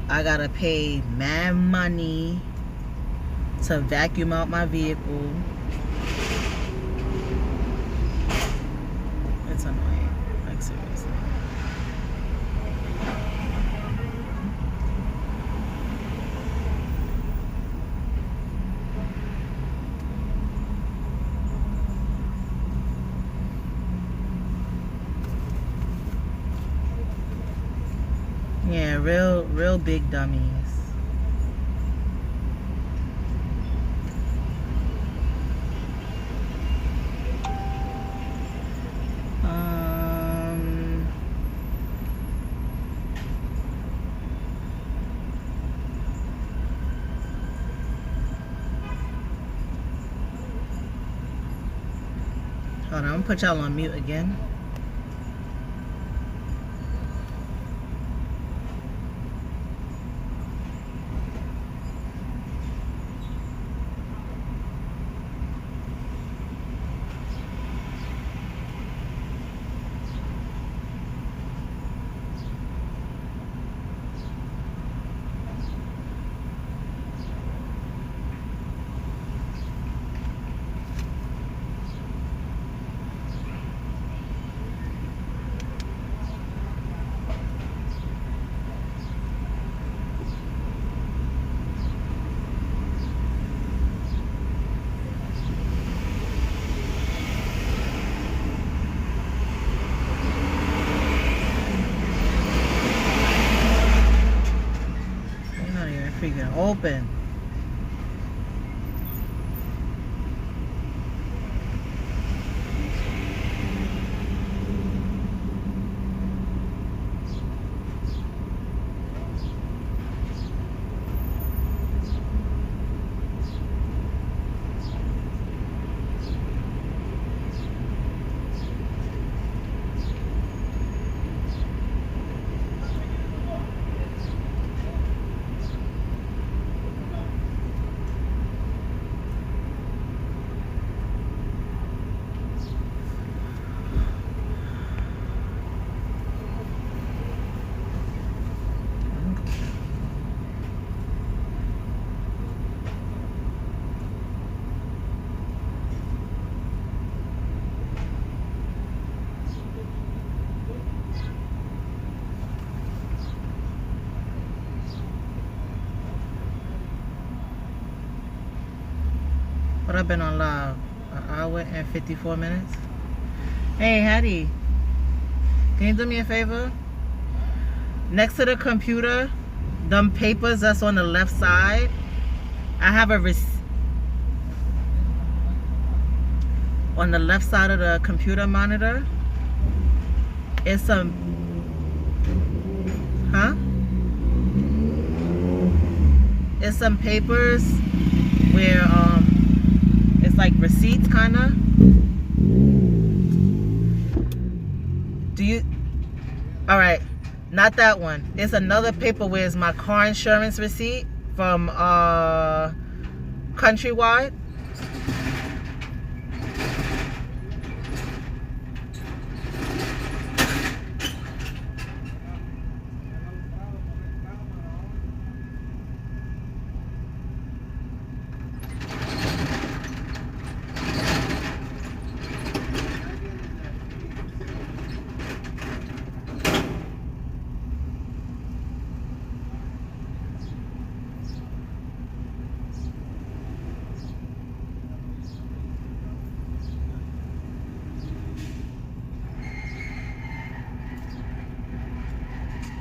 I gotta pay mad money to vacuum out my vehicle. It's annoying, like seriously. Yeah, real big dummies. Hold on, I'm gonna put y'all on mute again. They're not even freaking open. What I've been on live? An hour and 54 minutes. Hey, Hattie, can you do me a favor? Next to the computer, them papers that's on the left side, I have a on the left side of the computer monitor. It's some, It's some papers where it's like receipts kinda. Do you? All right, not that one. It's another paper where it's my car insurance receipt from Countrywide.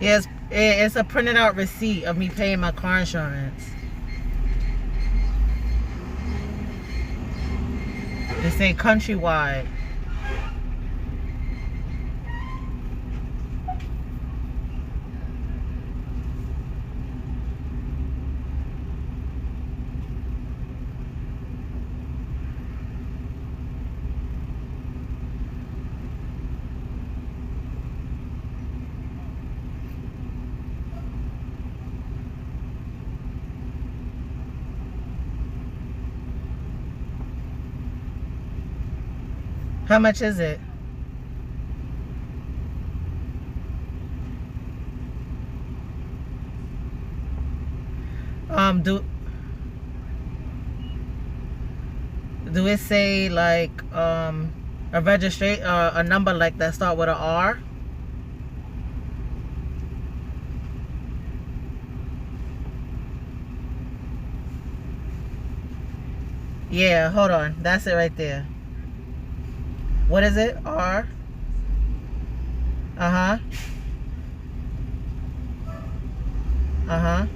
Yes, it's a printed out receipt of me paying my car insurance. They say Countrywide. How much is it? Do it say like a registration a number like that start with a R? Yeah, hold on. That's it right there. What is it? R? Uh-huh. Uh-huh.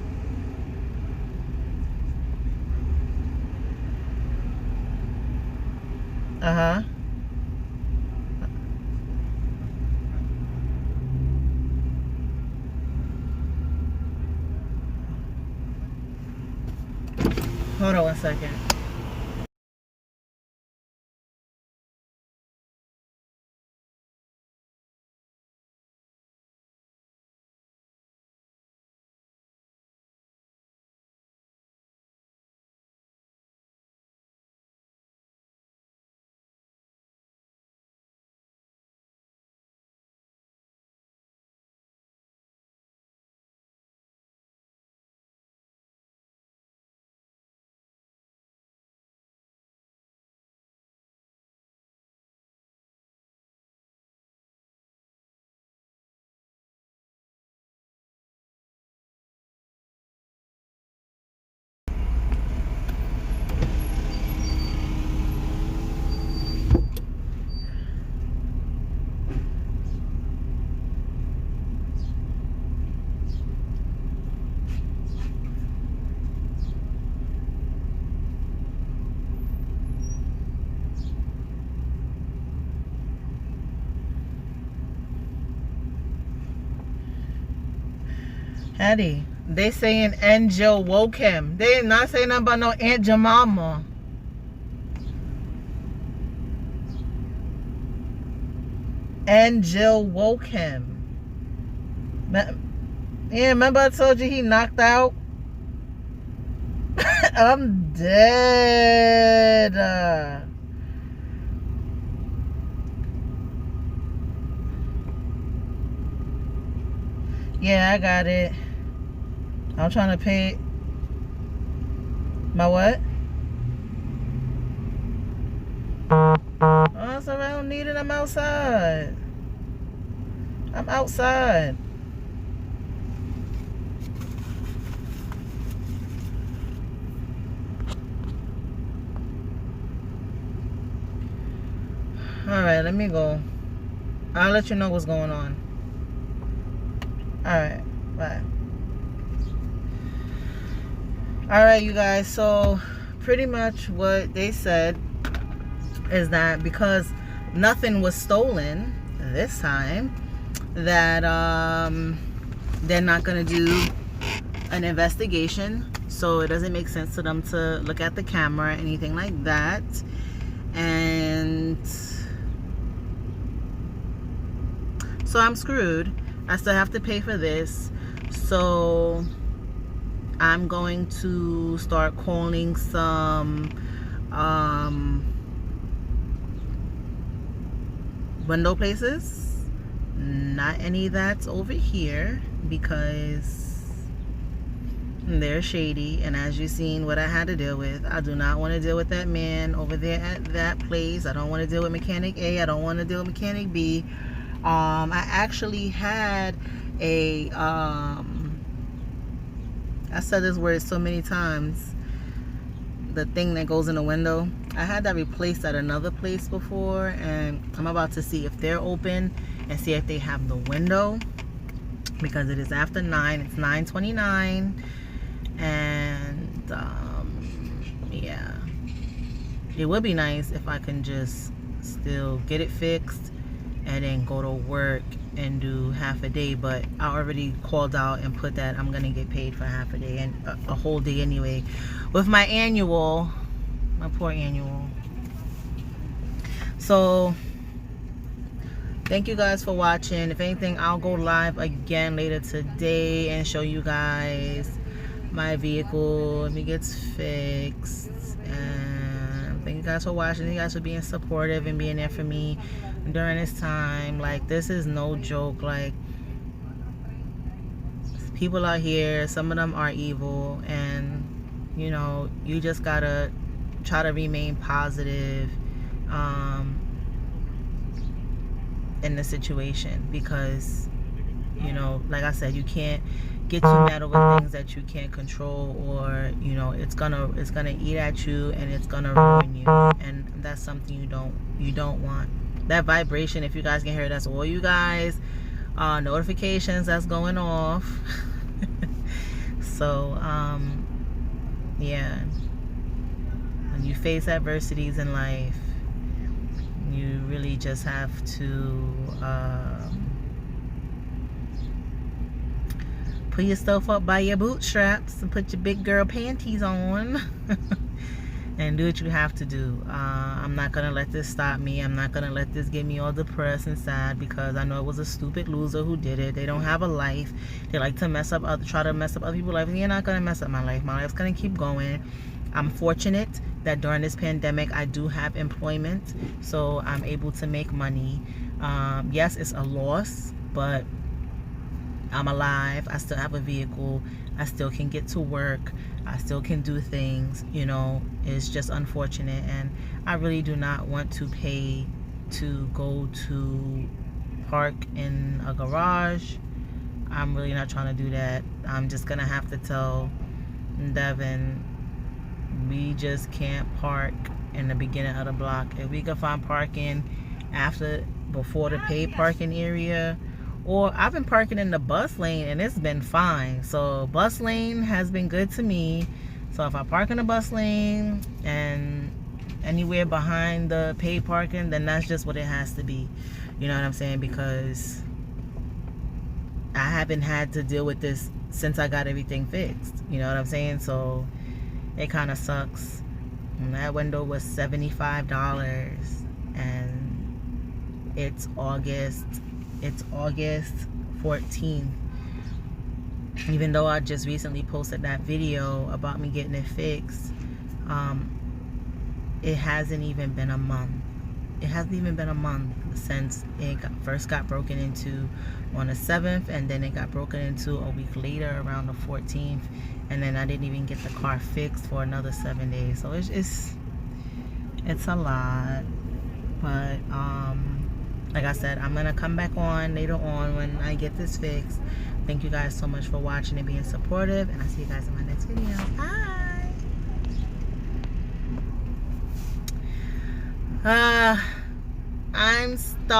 Uh-huh. Hold on 1 second. Hattie, they saying Aunt Jill woke him. They ain't not saying nothing about no Aunt Jemima. Aunt Jill woke him. Yeah, remember I told you he knocked out? I'm dead. Yeah, I got it. I'm trying to pay. My what? Oh, so I don't need it. I'm outside. I'm outside. Alright, let me go. I'll let you know what's going on. Alright, bye. Alright, you guys, so pretty much what they said is that because nothing was stolen this time, that they're not gonna do an investigation, so it doesn't make sense to them to look at the camera or anything like that. And so I'm screwed. I still have to pay for this, so I'm going to start calling some window places. Not any that's over here, because they're shady, and as you've seen what I had to deal with. I do not want to deal with that man over there at that place. I don't want to deal with mechanic A. I don't want to deal with mechanic B. I actually had a I said this word so many times, the thing that goes in the window. I had that replaced at another place before, and I'm about to see if they're open and see if they have the window, because it is after 9. It's 9:29, and yeah, it would be nice if I can just still get it fixed and then go to work and do half a day. But I already called out and put that I'm gonna get paid for half a day and a whole day anyway with my annual, my poor annual. So thank you guys for watching. If anything, I'll go live again later today and show you guys my vehicle if it gets fixed. And thank you guys for watching. Thank you guys for being supportive and being there for me during this time. Like, this is no joke. Like, people out here, some of them are evil, and you know, you just gotta try to remain positive in the situation, because you know, like I said, you can't get too mad over things that you can't control, or you know, it's gonna eat at you and it's gonna ruin you, and that's something you don't want. That vibration, if you guys can hear, that's all you guys notifications that's going off. So yeah, when you face adversities in life, you really just have to put yourself up by your bootstraps and put your big girl panties on and do what you have to do. I'm not gonna let this stop me. I'm not gonna let this get me all depressed and sad, because I know it was a stupid loser who did it. They don't have a life. They like to try to mess up other people's lives. You're not gonna mess up my life. My life's gonna keep going. I'm fortunate that during this pandemic I do have employment, so I'm able to make money. Yes, it's a loss, but I'm alive. I still have a vehicle. I still can get to work. I still can do things. You know, it's just unfortunate, and I really do not want to pay to go to park in a garage. I'm really not trying to do that. I'm just gonna have to tell Devin, we just can't park in the beginning of the block. If we can find parking before the paid parking area, or I've been parking in the bus lane and it's been fine. So bus lane has been good to me. So if I park in the bus lane and anywhere behind the paid parking, then that's just what it has to be. You know what I'm saying? Because I haven't had to deal with this since I got everything fixed. You know what I'm saying? So it kind of sucks. And that window was $75, and it's August 14th. Even though I just recently posted that video about me getting it fixed, it hasn't even been a month. It hasn't even been a month since it first got broken into on the 7th, and then it got broken into a week later around the 14th, and then I didn't even get the car fixed for another 7 days. So it's a lot. But like I said, I'm gonna come back on later on when I get this fixed. Thank you guys so much for watching and being supportive, and I'll see you guys in my next video. Bye. I'm stuck.